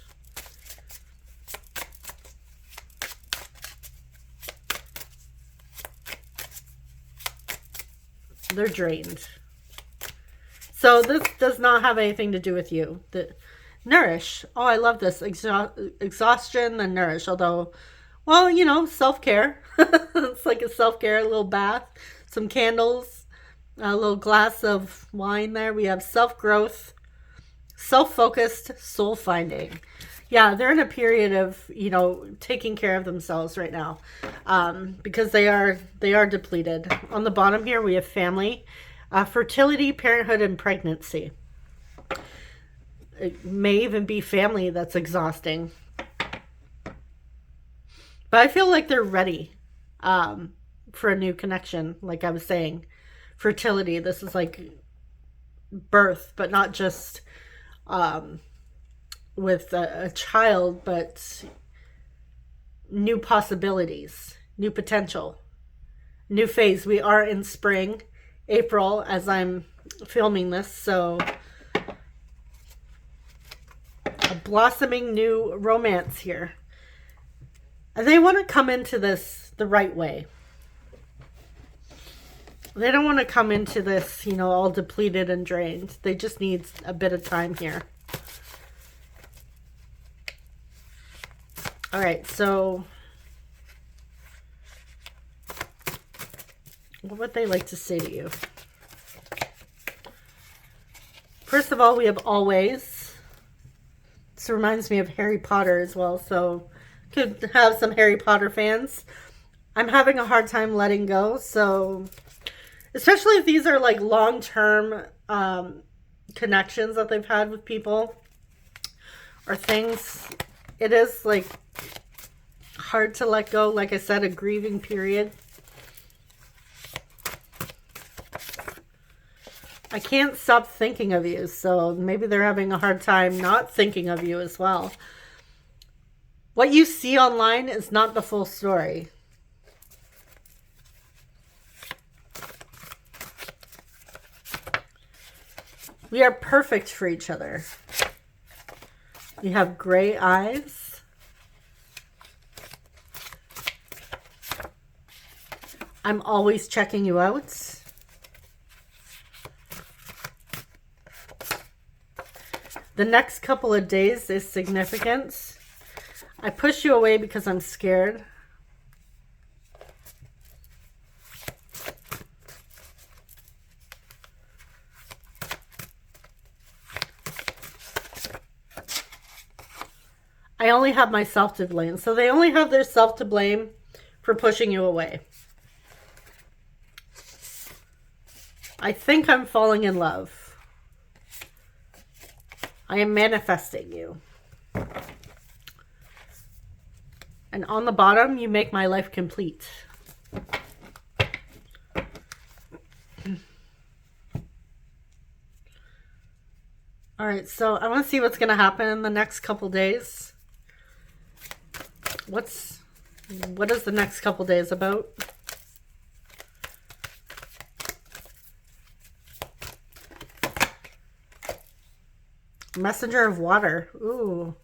They're drained. So this does not have anything to do with you. The nourish. Oh, I love this. Exhaustion and nourish. Although, well, self-care. It's like a self-care, a little bath, some candles, a little glass of wine there. We have self-growth, self-focused, soul-finding. Yeah, they're in a period of, taking care of themselves right now, because they are depleted. On the bottom here, we have family, fertility, parenthood, and pregnancy. It may even be family that's exhausting. But I feel like they're ready for a new connection, like I was saying. Fertility, this is like birth, but not just with a child, but new possibilities, new potential, new phase. We are in spring, April, as I'm filming this, so a blossoming new romance here. And they want to come into this the right way. They don't want to come into this, all depleted and drained. They just need a bit of time here. All right, so what would they like to say to you? First of all, we have always. This reminds me of Harry Potter as well, so could have some Harry Potter fans. I'm having a hard time letting go, so especially if these are like long-term connections that they've had with people or things, it is like hard to let go. Like I said, a grieving period. I can't stop thinking of you, so maybe they're having a hard time not thinking of you as well. What you see online is not the full story. We are perfect for each other. You have gray eyes. I'm always checking you out. The next couple of days is significant. I push you away because I'm scared. I only have myself to blame. So they only have their self to blame for pushing you away. I think I'm falling in love. I am manifesting you. And on the bottom, you make my life complete. All right, so I want to see what's going to happen in the next couple days. What is the next couple days about? Messenger of water. Ooh.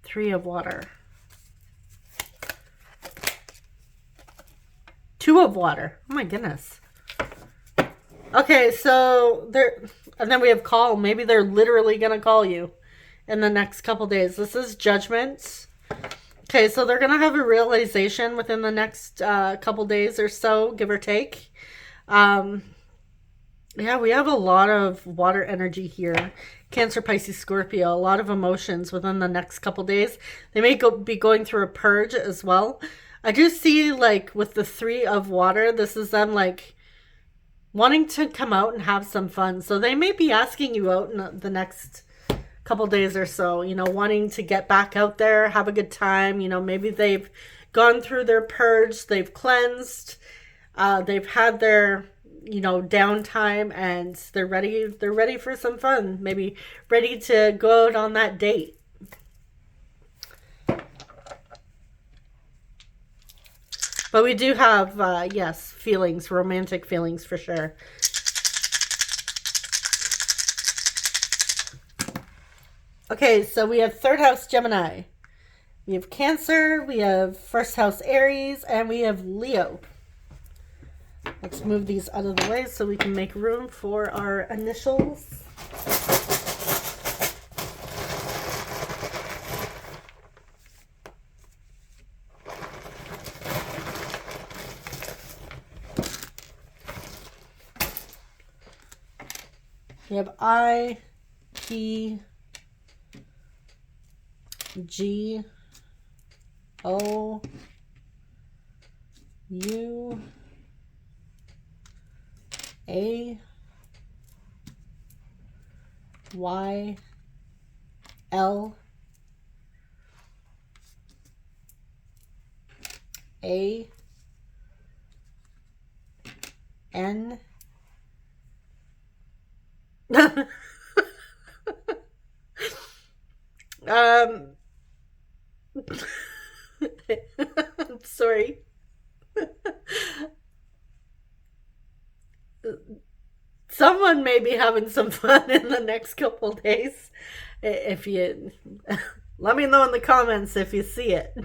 3 of water. 2 of water. Oh my goodness. Okay, so and then we have call. Maybe they're literally going to call you in the next couple days. This is judgment. Okay, so they're going to have a realization within the next couple days or so, give or take. Yeah, we have a lot of water energy here. Cancer, Pisces, Scorpio. A lot of emotions within the next couple days. They may be going through a purge as well. I do see, like, with the 3 of water, this is them, like, wanting to come out and have some fun. So they may be asking you out in the next couple days or so, wanting to get back out there, have a good time. Maybe they've gone through their purge, they've cleansed, they've had their downtime, and they're ready for some fun. Maybe ready to go out on that date. But we do have yes, feelings, romantic feelings for sure. Okay, so we have 3rd house Gemini, we have Cancer, we have 1st house Aries, and we have Leo. Let's move these out of the way so we can make room for our initials. We have I, P, G, O, U, A, Y, L, A, N, I'm sorry. Someone may be having some fun in the next couple days. If you let me know in the comments if you see it.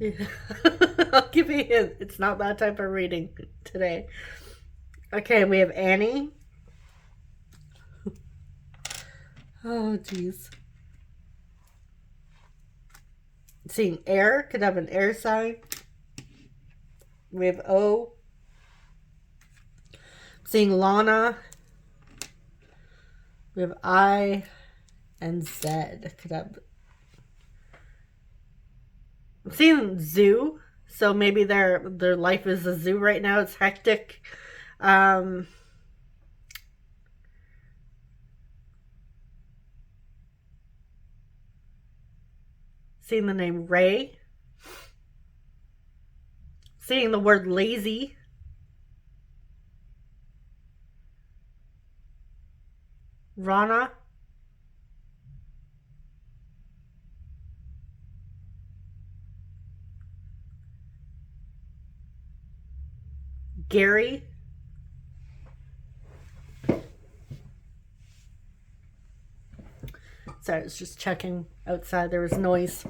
Yeah. I'll give you a hint. It's not that type of reading today. Okay, we have Annie. Oh, jeez. Seeing air, could have an air sign. We have O. Seeing Lana. We have I and Z. Could have. I'm seeing zoo, so maybe their life is a zoo right now. It's hectic. Seeing the name Ray. Seeing the word lazy. Rana. Gary. Sorry, I was just checking outside. There was noise.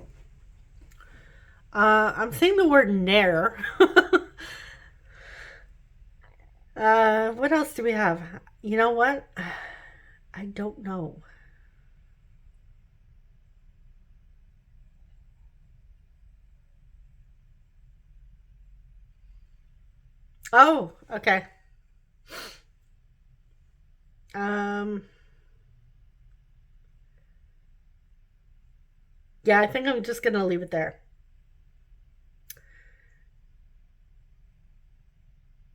I'm seeing the word Nair. What else do we have? You know what? I don't know. Oh, okay. Yeah, I think I'm just gonna leave it there.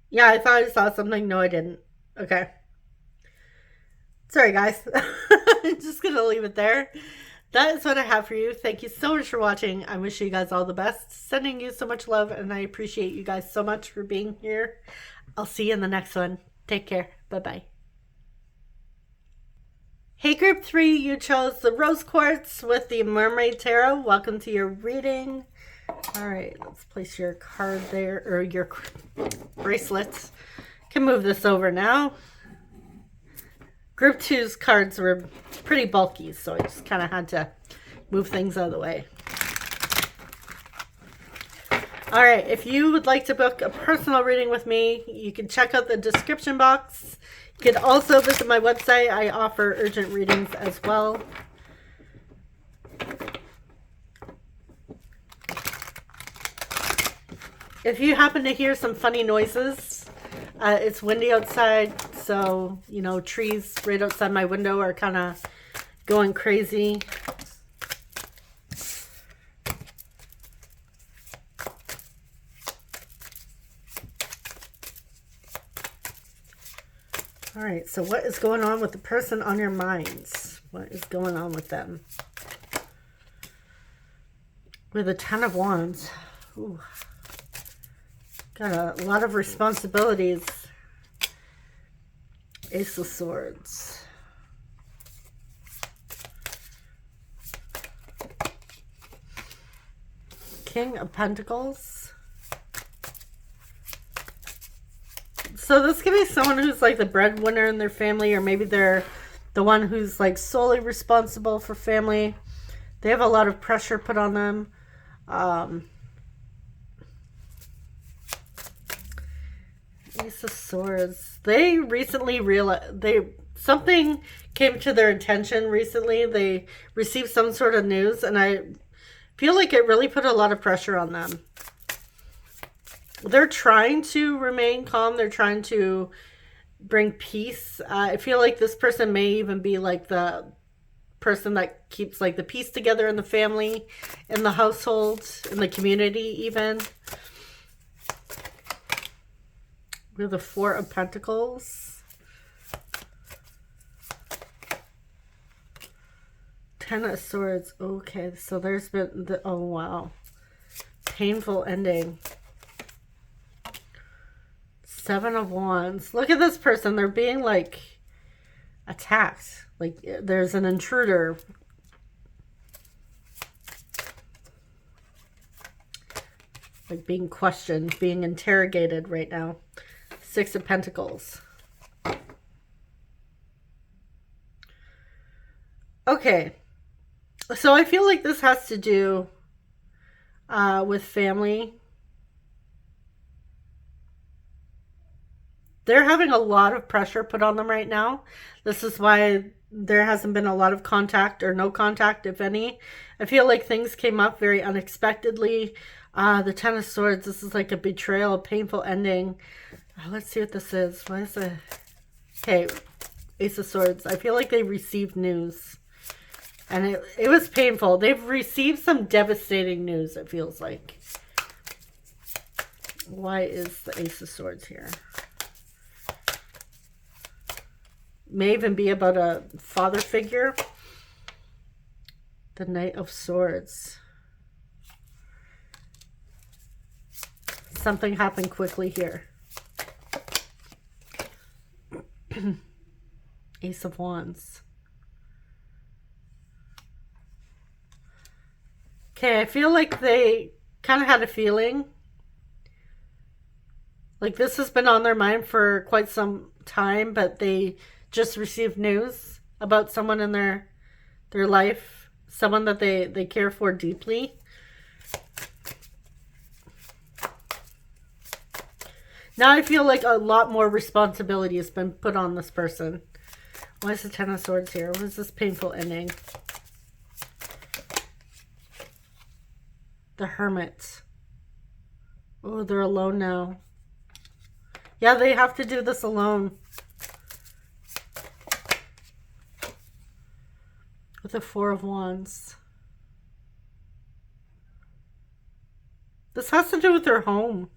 Yeah, I thought I saw something. No, I didn't. Okay. Sorry, guys. I'm just gonna leave it there. That is what I have for you. Thank you so much for watching. I wish you guys all the best. Sending you so much love, and I appreciate you guys so much for being here. I'll see you in the next one. Take care. Bye-bye. Hey, Group 3, you chose the Rose Quartz with the Mermaid Tarot. Welcome to your reading. All right, let's place your card there, or your bracelets. Can move this over now. Group 2's cards were pretty bulky, so I just kind of had to move things out of the way. All right, if you would like to book a personal reading with me, you can check out the description box. You can also visit my website. I offer urgent readings as well. If you happen to hear some funny noises, it's windy outside, so, you know, trees right outside my window are kind of going crazy. All right, so what is going on with the person on your minds? What is going on with them? With a 10 of Wands. Ooh. Got a lot of responsibilities. Ace of Swords. King of Pentacles. So this could be someone who's like the breadwinner in their family, or maybe they're the one who's like solely responsible for family. They have a lot of pressure put on them. Ace of Swords. They recently realized something came to their attention recently. They received some sort of news, and I feel like it really put a lot of pressure on them. They're trying to remain calm. They're trying to bring peace. I feel like this person may even be like the person that keeps like the peace together in the family, in the household, in the community even. We have the Four of Pentacles. Ten of Swords. Okay, so there's been the, oh wow, painful ending. Seven of Wands. Look at this person. They're being like attacked. Like there's an intruder. Like being questioned, being interrogated right now. Six of Pentacles. Okay. So I feel like this has to do with family. They're having a lot of pressure put on them right now. This is why there hasn't been a lot of contact or no contact, if any. I feel like things came up very unexpectedly. The Ten of Swords, this is like a betrayal, a painful ending. Let's see what this is. What is it? Okay, Ace of Swords. I feel like they received news. And it was painful. They've received some devastating news, it feels like. Why is the Ace of Swords here? May even be about a father figure. The Knight of Swords. Something happened quickly here. Ace of Wands. Okay, I feel like they kind of had a feeling. Like this has been on their mind for quite some time, but they just received news about someone in their life, someone that they care for deeply. Now I feel like a lot more responsibility has been put on this person. Why is the Ten of Swords here? What is this painful ending? The Hermit. Oh, they're alone now. Yeah, they have to do this alone. With the Four of Wands. This has to do with their home.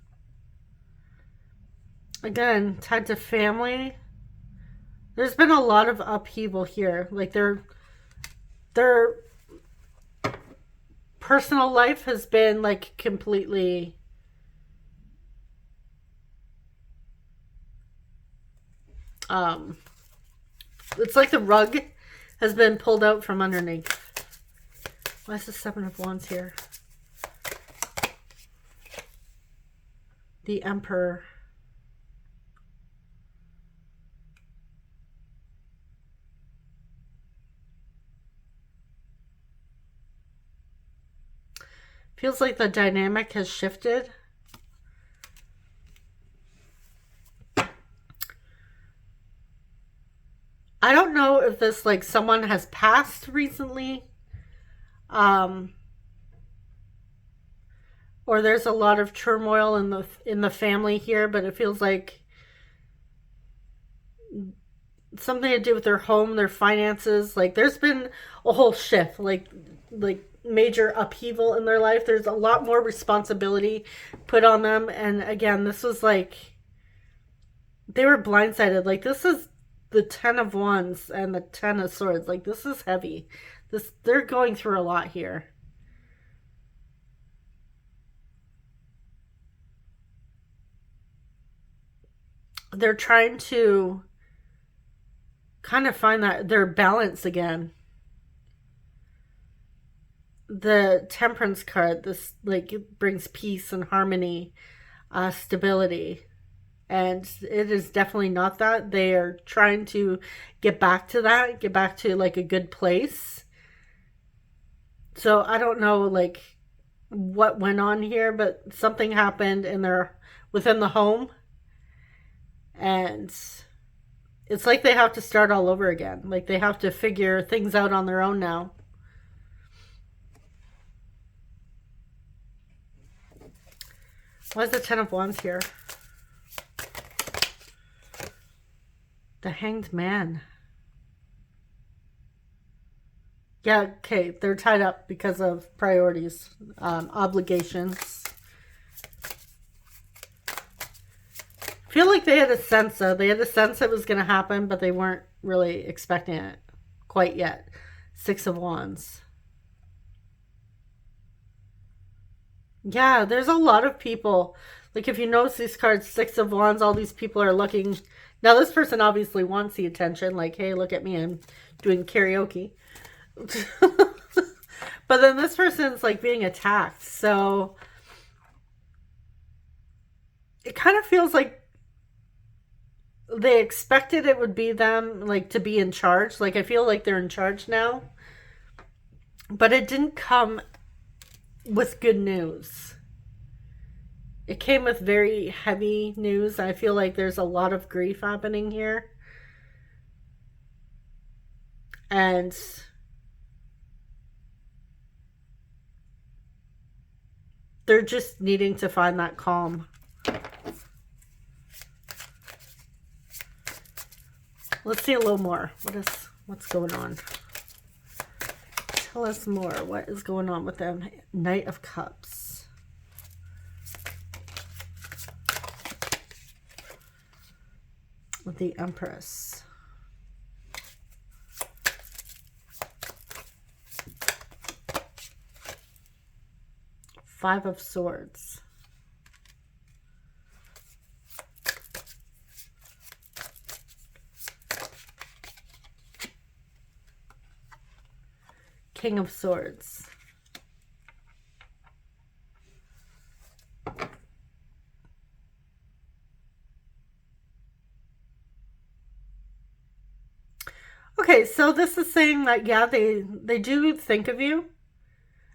Again, tied to family. There's been a lot of upheaval here. Like their personal life has been like completely it's like the rug has been pulled out from underneath. Why is the Seven of Wands here? The Emperor. Feels like the dynamic has shifted. I don't know if this, like, someone has passed recently. Or there's a lot of turmoil in the family here, but it feels like something to do with their home, their finances. Like there's been a whole shift, like major upheaval in their life. There's a lot more responsibility put on them. And again, this was like they were blindsided. Like this is the Ten of Wands and the Ten of Swords. Like this is heavy. They're going through a lot here. They're trying to kind of find their balance again. The Temperance card, this like it brings peace and harmony, stability. And it is definitely not that. They are trying to get back to that, get back to like a good place. So I don't know like what went on here, but something happened within the home. And it's like they have to start all over again. Like they have to figure things out on their own now. Why is the Ten of Wands here? The Hanged Man. Yeah, okay, they're tied up because of priorities, obligations. I feel like they had a sense it was going to happen, but they weren't really expecting it quite yet. Six of Wands. Yeah, there's a lot of people. Like, if you notice these cards, Six of Wands, all these people are looking. Now, this person obviously wants the attention. Like, hey, look at me, I'm doing karaoke. But then this person's like being attacked. So it kind of feels like they expected it would be them, like, to be in charge. Like, I feel like they're in charge now. But it didn't come with good news. It came with very heavy news. I feel like there's a lot of grief happening here. And they're just needing to find that calm. Let's see a little more. What's going on? Tell us more. What is going on with them? Knight of Cups. With the Empress. Five of Swords. King of Swords. Okay, so this is saying that, yeah, they do think of you.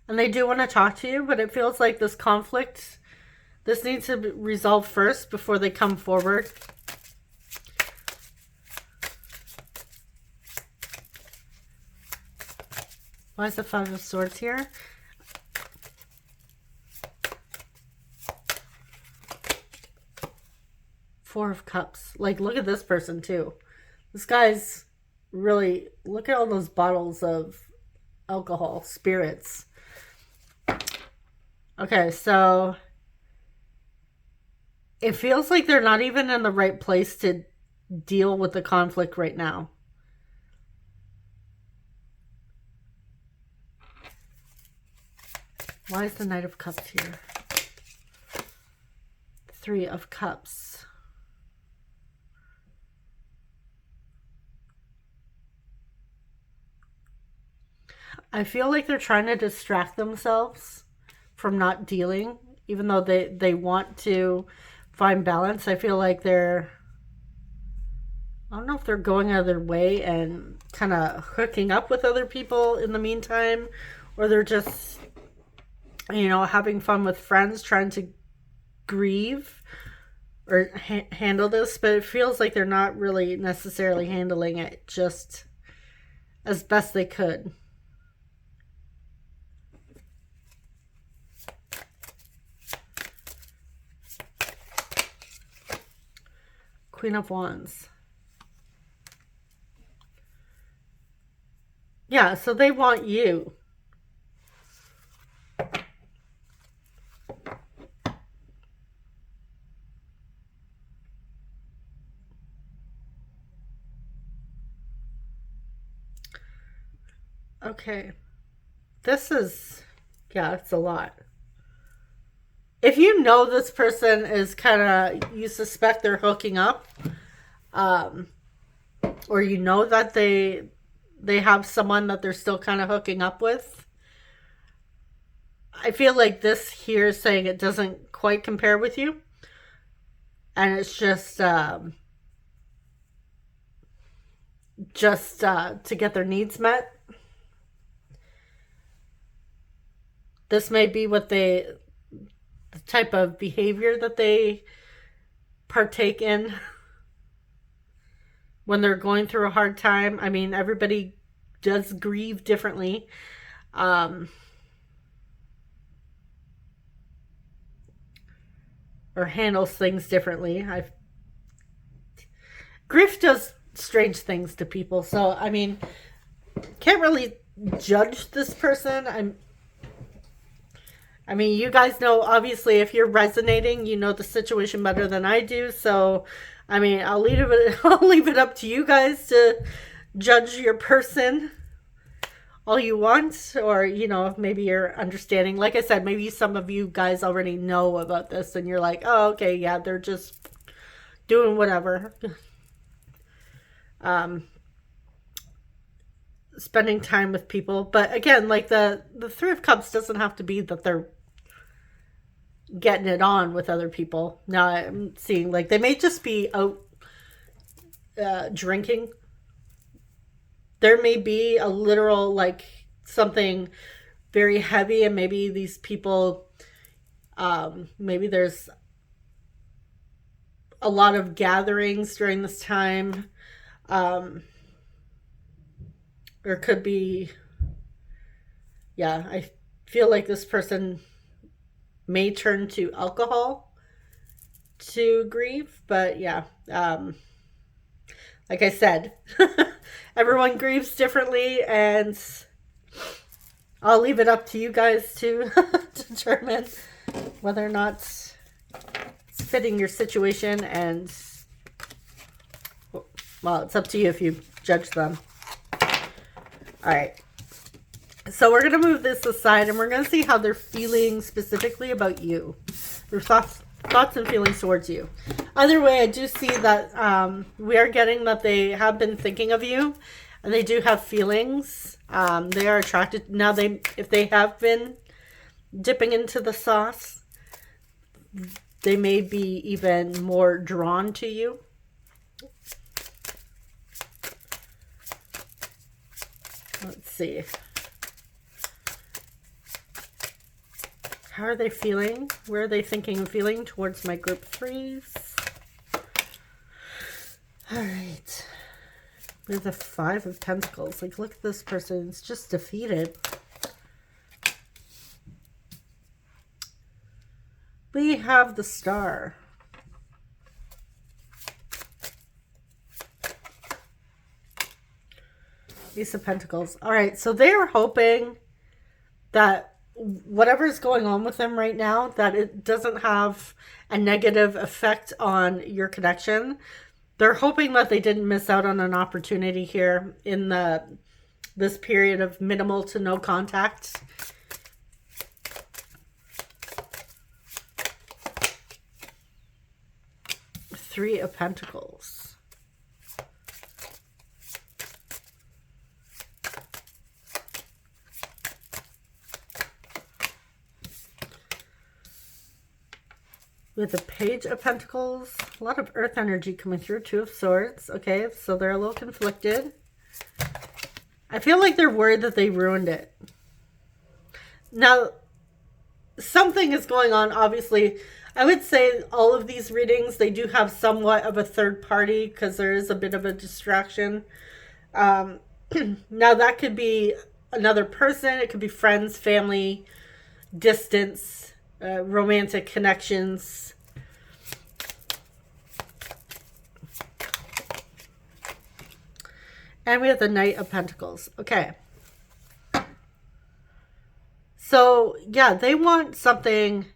And they do want to talk to you, but it feels like this conflict, this needs to be resolved first before they come forward. Why is the Five of Swords here? Four of Cups. Like, look at this person too. This guy's really, look at all those bottles of alcohol, spirits. Okay, so it feels like they're not even in the right place to deal with the conflict right now. Why is the Knight of Cups here? Three of Cups. I feel like they're trying to distract themselves from not dealing, even though they want to find balance. I feel like they're, I don't know if they're going out of their way and kind of hooking up with other people in the meantime, or they're just, you know, having fun with friends, trying to grieve or handle this. But it feels like they're not really necessarily handling it just as best they could. Queen of Wands. Yeah, so they want you. Okay. This is, yeah, it's a lot. If you know this person is kind of, you suspect they're hooking up, or you know that they have someone that they're still kind of hooking up with, I feel like this here is saying it doesn't quite compare with you. And it's just to get their needs met. This may be what the type of behavior that they partake in when they're going through a hard time. I mean, everybody does grieve differently. or handles things differently. Grief does strange things to people, so I mean, can't really judge this person. I mean, you guys know, obviously, if you're resonating, you know the situation better than I do. So, I mean, I'll leave it up to you guys to judge your person all you want, or, you know, maybe you're understanding. Like I said, maybe some of you guys already know about this and you're like, oh, okay, yeah, they're just doing whatever. Spending time with people. But again, like the Three of Cups doesn't have to be that they're getting it on with other people. Now I'm seeing like they may just be out drinking. There may be a literal, like, something very heavy, and maybe these people, maybe there's a lot of gatherings during this time. Or could be, yeah, I feel like this person may turn to alcohol to grieve, but yeah, like I said, everyone grieves differently, and I'll leave it up to you guys to determine whether or not it's fitting your situation, and, well, it's up to you if you judge them. All right. So we're going to move this aside, and we're going to see how they're feeling specifically about you. Their thoughts and feelings towards you. Either way, I do see that we are getting that they have been thinking of you, and they do have feelings. They are attracted. Now, if they have been dipping into the sauce, they may be even more drawn to you. Let's see. How are they feeling? Where are they thinking and feeling towards my group threes? All right. We have the Five of Pentacles. Like, look at this person. It's just defeated. We have the Star. Ace of Pentacles. All right, so they are hoping that whatever's going on with them right now, that it doesn't have a negative effect on your connection. They're hoping that they didn't miss out on an opportunity here in this period of minimal to no contact. Three of Pentacles. With the Page of Pentacles, a lot of earth energy coming through. Two of Swords. Okay, so they're a little conflicted. I feel like they're worried that they ruined it. Now, something is going on, obviously. I would say all of these readings, they do have somewhat of a third party because there is a bit of a distraction. Now, that could be another person. It could be friends, family, distance, romantic connections. And we have the Knight of Pentacles. Okay. So, yeah, they want something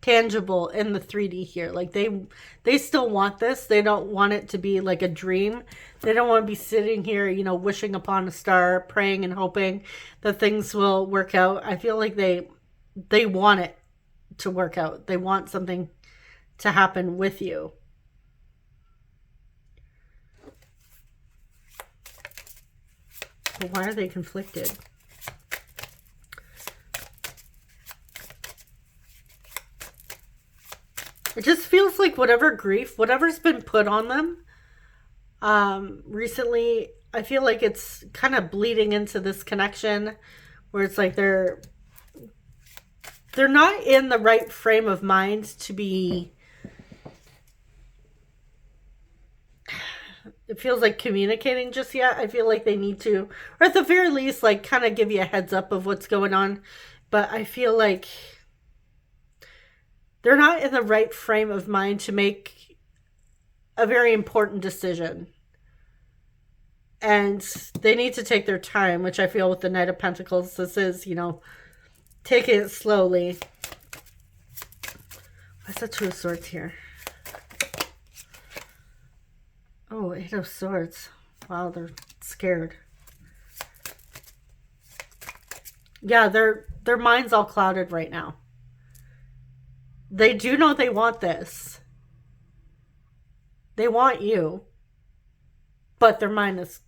tangible in the 3D here. Like, they still want this. They don't want it to be like a dream. They don't want to be sitting here, you know, wishing upon a star, praying and hoping that things will work out. I feel like they want it to work out. They want something to happen with you. But why are they conflicted? It just feels like whatever grief, whatever's been put on them recently, I feel like it's kind of bleeding into this connection where it's like they're not in the right frame of mind to be, it feels like, communicating just yet. I feel like they need to, or at the very least, like, kind of give you a heads up of what's going on. But I feel like they're not in the right frame of mind to make a very important decision. And they need to take their time, which I feel with the Knight of Pentacles, this is, taking it slowly. What's the Two of Swords here? Oh, Eight of Swords. Wow, they're scared. Yeah, their mind's all clouded right now. They do know they want this. They want you. But their mind is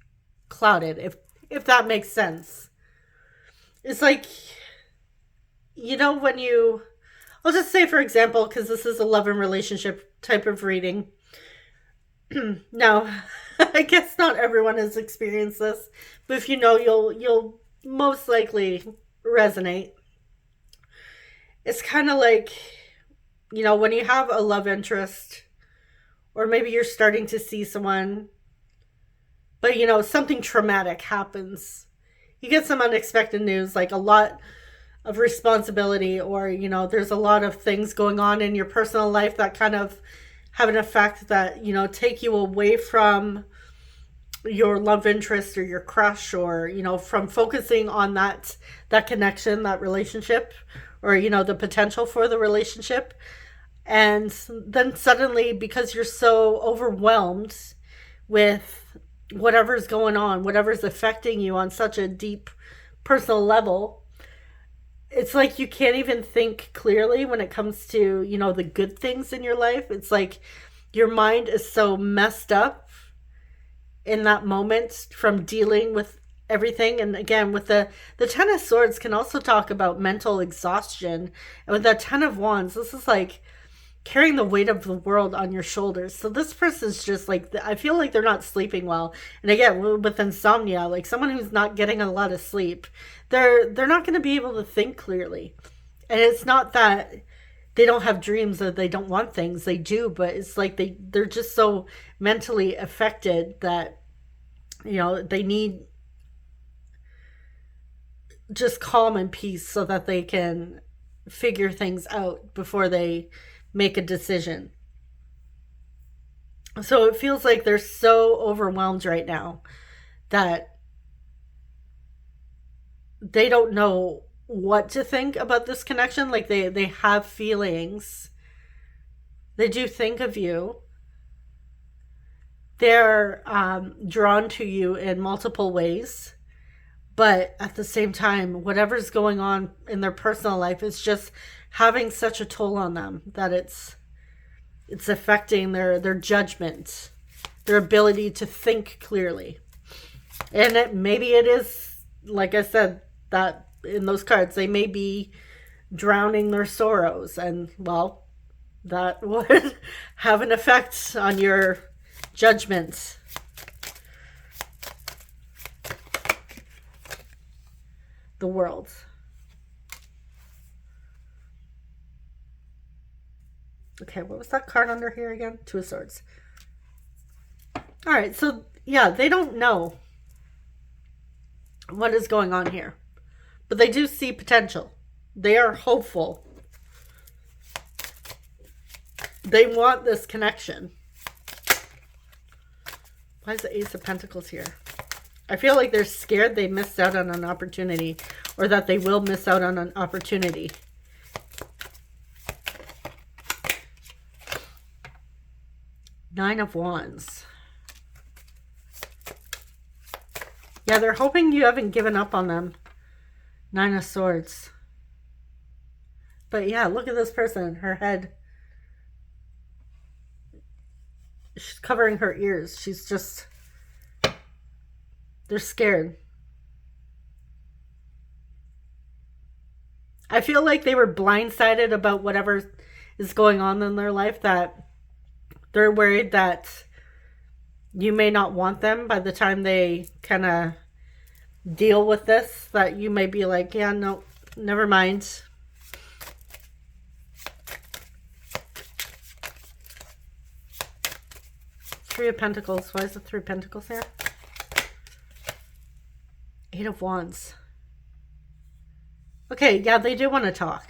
clouded, if that makes sense. It's like, when I'll just say, for example, because this is a love and relationship type of reading. Now, I guess not everyone has experienced this, but if you'll most likely resonate. It's kind of like, when you have a love interest, or maybe you're starting to see someone, but something traumatic happens. You get some unexpected news, like a lot of responsibility, or there's a lot of things going on in your personal life that kind of have an effect that take you away from your love interest or your crush, or from focusing on that connection, that relationship, or the potential for the relationship. And then suddenly, because you're so overwhelmed with whatever's going on, whatever's affecting you on such a deep personal level, it's like you can't even think clearly when it comes to, the good things in your life. It's like your mind is so messed up in that moment from dealing with everything. And again, with the Ten of Swords can also talk about mental exhaustion. And with the Ten of Wands, this is like carrying the weight of the world on your shoulders. So this person's just like, I feel like they're not sleeping well. And again, with insomnia, like someone who's not getting a lot of sleep, they're not going to be able to think clearly. And it's not that they don't have dreams or they don't want things. They do, but it's like they're just so mentally affected that, they need just calm and peace so that they can figure things out before they make a decision. So it feels like they're so overwhelmed right now that they don't know what to think about this connection. Like they have feelings. They do think of you. They're drawn to you in multiple ways. But at the same time, whatever's going on in their personal life is just having such a toll on them that it's affecting their judgment, their ability to think clearly. And maybe it is, like I said, that in those cards, they may be drowning their sorrows. And, well, that would have an effect on your judgment. The World. Okay, what was that card under here again? Two of Swords. All right, so yeah, they don't know what is going on here, but they do see potential. They are hopeful. They want this connection. Why is the Ace of Pentacles here? I feel like they're scared they missed out on an opportunity, or that they will miss out on an opportunity. Nine of Wands. Yeah, they're hoping you haven't given up on them. Nine of Swords. But yeah, look at this person. Her head. She's covering her ears. She's just... They're scared. I feel like they were blindsided about whatever is going on in their life, that they're worried that you may not want them by the time they kind of deal with this, that you may be like, yeah, no, never mind. Three of Pentacles. Why is the Three of Pentacles here? Eight of Wands. Okay, yeah, they do want to talk.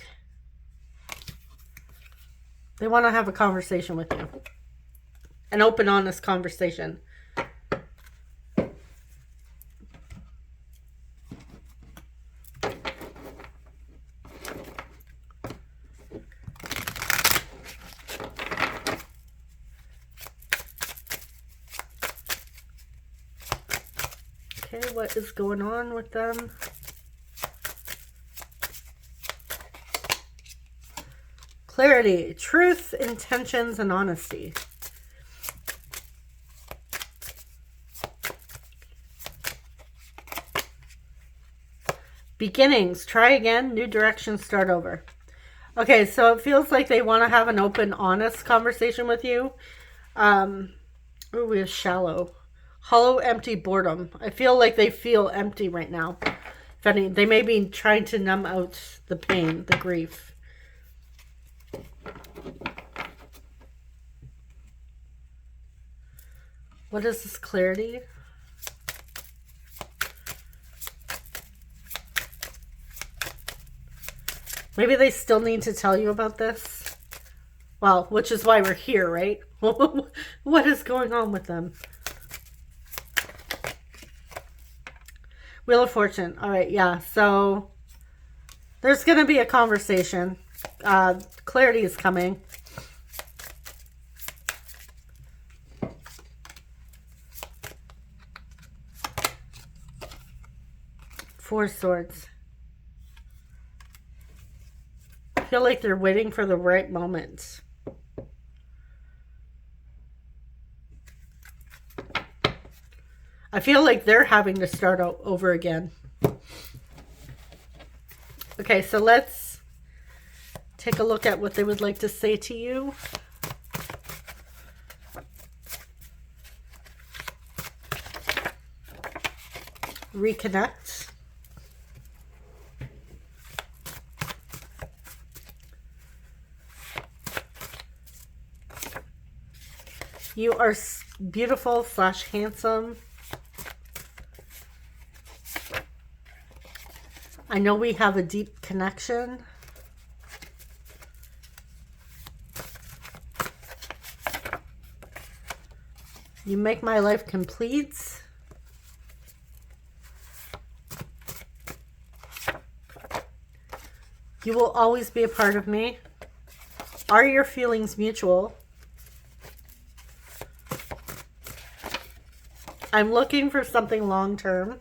They want to have a conversation with you. An open, honest conversation. Okay, what is going on with them? Clarity, truth, intentions, and honesty. Beginnings, try again, new direction, start over. Okay, so it feels like they want to have an open, honest conversation with you. Oh, we have shallow. Hollow, empty, boredom. I feel like they feel empty right now. If any, they may be trying to numb out the pain, the grief. What is this clarity? Maybe they still need to tell you about this. Well, which is why we're here, right? What is going on with them? Wheel of Fortune. All right, yeah. So there's going to be a conversation. Clarity is coming. Four Swords. I feel like they're waiting for the right moment. I feel like they're having to start over again. Okay, so let's take a look at what they would like to say to you. Reconnect. You are beautiful / handsome. I know we have a deep connection. You make my life complete. You will always be a part of me. Are your feelings mutual? I'm looking for something long-term.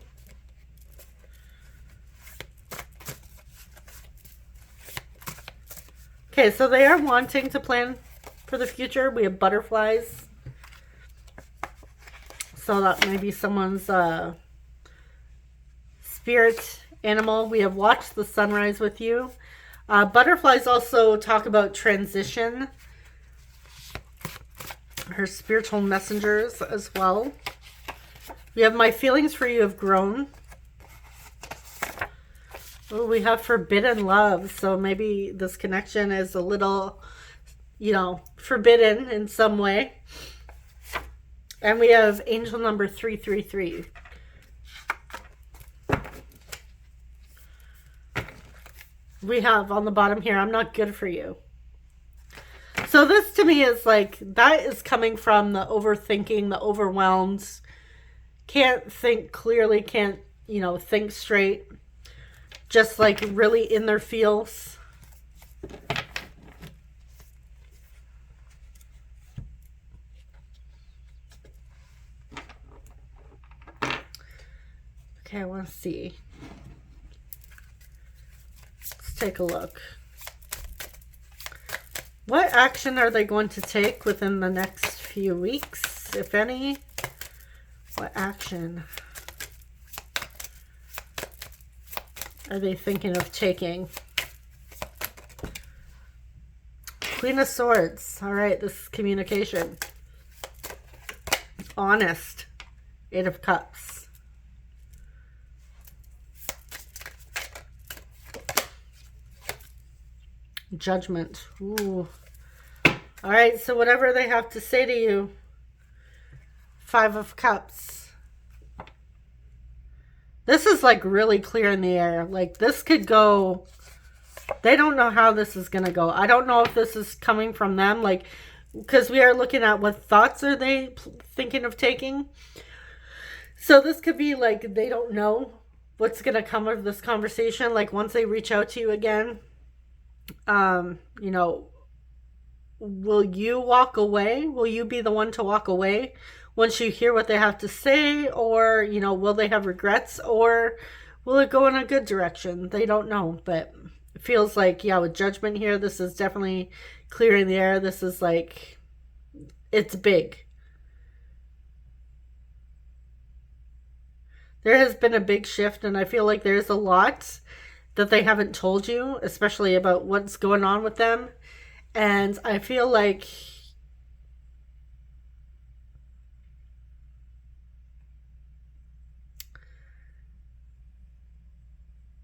Okay, so they are wanting to plan for the future. We have butterflies. So that may be someone's spirit animal. We have watched the sunrise with you. Butterflies also talk about transition. Her spiritual messengers as well. We have my feelings for you have grown. Oh, we have forbidden love. So maybe this connection is a little, forbidden in some way. And we have angel number 333. We have on the bottom here, I'm not good for you. So this to me is like, that is coming from the overthinking, the overwhelmed, can't think clearly, can't, think straight. Just like really in their feels. Okay, I want to see. Let's take a look. What action are they going to take within the next few weeks, if any? What action are they thinking of taking? Queen of Swords. All right, this is communication. Honest. 8 of Cups. Judgment. Ooh. All right, so whatever they have to say to you. 5 of Cups. This is like really clear in the air. Like this could go They don't know how this is going to go. I don't know if this is coming from them, like, because we are looking at what thoughts are they thinking of taking. So this could be like they don't know what's going to come of this conversation. Like once they reach out to you again, you know, will you walk away? Will you be the one to walk away once you hear what they have to say? Or, you know, will they have regrets? Or will it go in a good direction? They don't know, but it feels like, yeah, with judgment here, this is definitely clearing the air. This is like, it's big. There has been a big shift, and I feel like there's a lot that they haven't told you, especially about what's going on with them. And I feel like,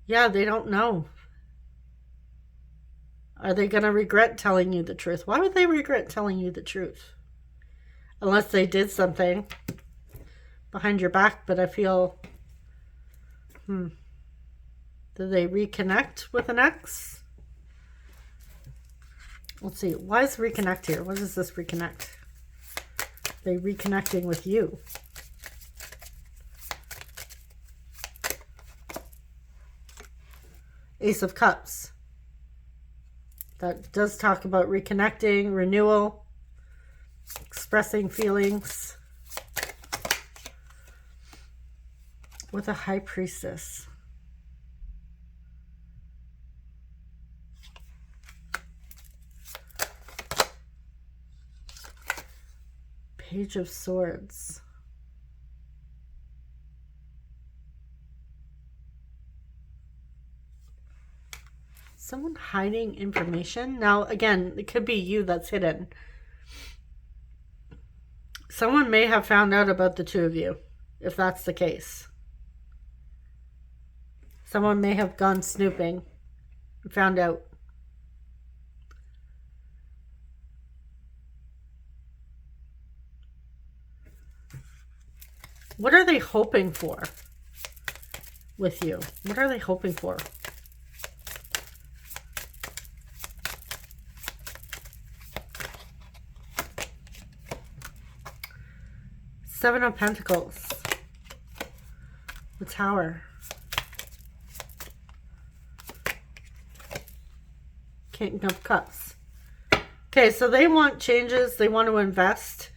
yeah, they don't know. Are they going to regret telling you the truth? Why would they regret telling you the truth? Unless they did something behind your back, but I feel, did they reconnect with an ex? Let's see. Why is reconnect here? What is this reconnect? They reconnecting with you. Ace of Cups. That does talk about reconnecting, renewal, expressing feelings. With a High Priestess. Page of Swords. Someone hiding information. Now, again, it could be you that's hidden. Someone may have found out about the two of you, if that's the case. Someone may have gone snooping and found out. What are they hoping for with you? What are they hoping for? Seven of Pentacles. The Tower. King of Cups. Okay, so they want changes. They want to invest.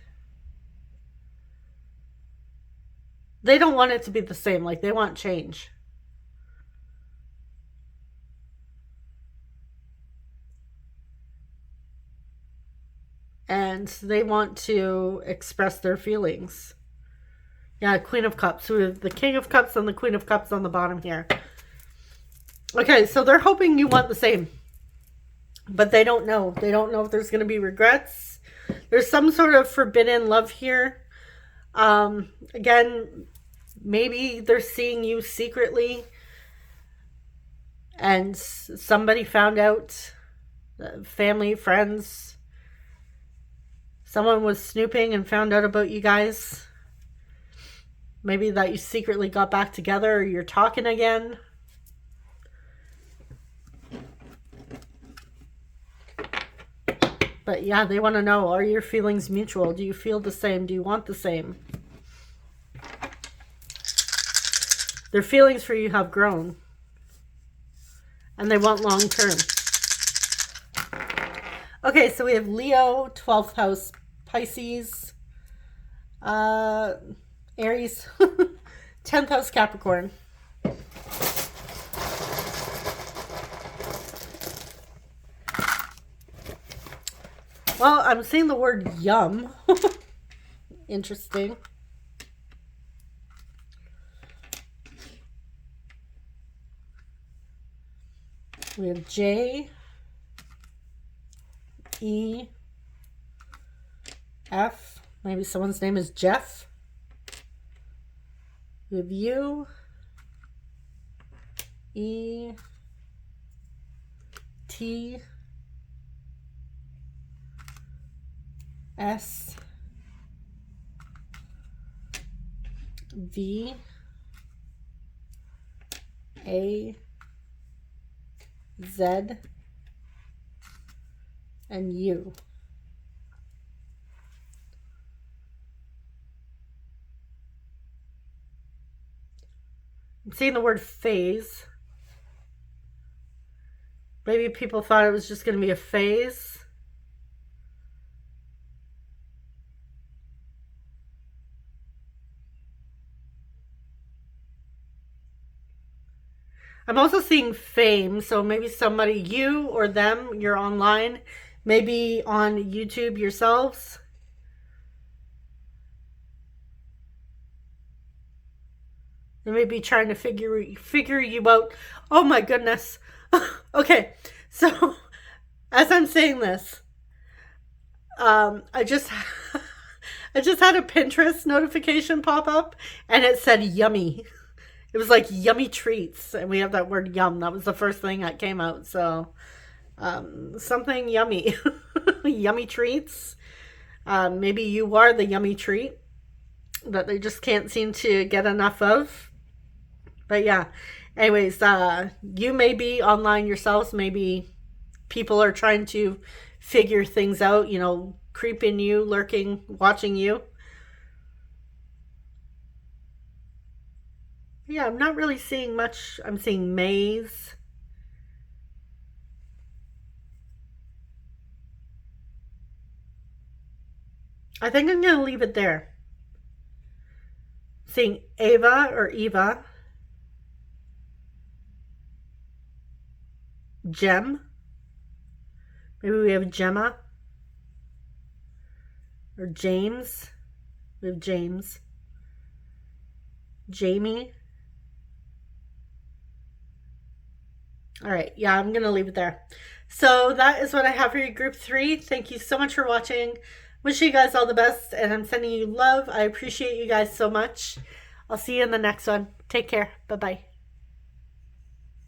They don't want it to be the same. Like, they want change. And they want to express their feelings. Yeah, Queen of Cups. So we have the King of Cups and the Queen of Cups on the bottom here. Okay, so they're hoping you want the same. But they don't know. They don't know if there's going to be regrets. There's some sort of forbidden love here. Again, maybe they're seeing you secretly. And somebody found out. Family, friends. Someone was snooping and found out about you guys. Maybe that you secretly got back together or you're talking again. But yeah, they want to know, are your feelings mutual? Do you feel the same? Do you want the same? Their feelings for you have grown. And they want long term. Okay, so we have Leo, 12th house, Pisces, Aries, 10th house, Capricorn. Well, I'm seeing the word yum. Interesting. We have J, E, F. Maybe someone's name is Jeff. We have U, E, T, S, V, A, Z, and U. I'm seeing the word phase. Maybe people thought it was just going to be a phase. I'm also seeing fame, so maybe somebody, you or them, you're online, maybe on YouTube yourselves. They may be trying to figure you out. Oh my goodness. Okay, so as I'm saying this, I just I just had a Pinterest notification pop up, and it said yummy. It was like yummy treats, and we have that word yum. That was the first thing that came out. So something yummy, yummy treats. Maybe you are the yummy treat that they just can't seem to get enough of. But yeah, anyways, you may be online yourselves. Maybe people are trying to figure things out, you know, creeping you, lurking, watching you. Yeah, I'm not really seeing much. I'm seeing maze. I think I'm going to leave it there. Seeing Ava or Eva. Gem. Maybe we have Gemma. Or James. We have James. Jamie. All right, yeah, I'm going to leave it there. So that is what I have for you, group 3. Thank you so much for watching. Wish you guys all the best, and I'm sending you love. I appreciate you guys so much. I'll see you in the next one. Take care. Bye-bye.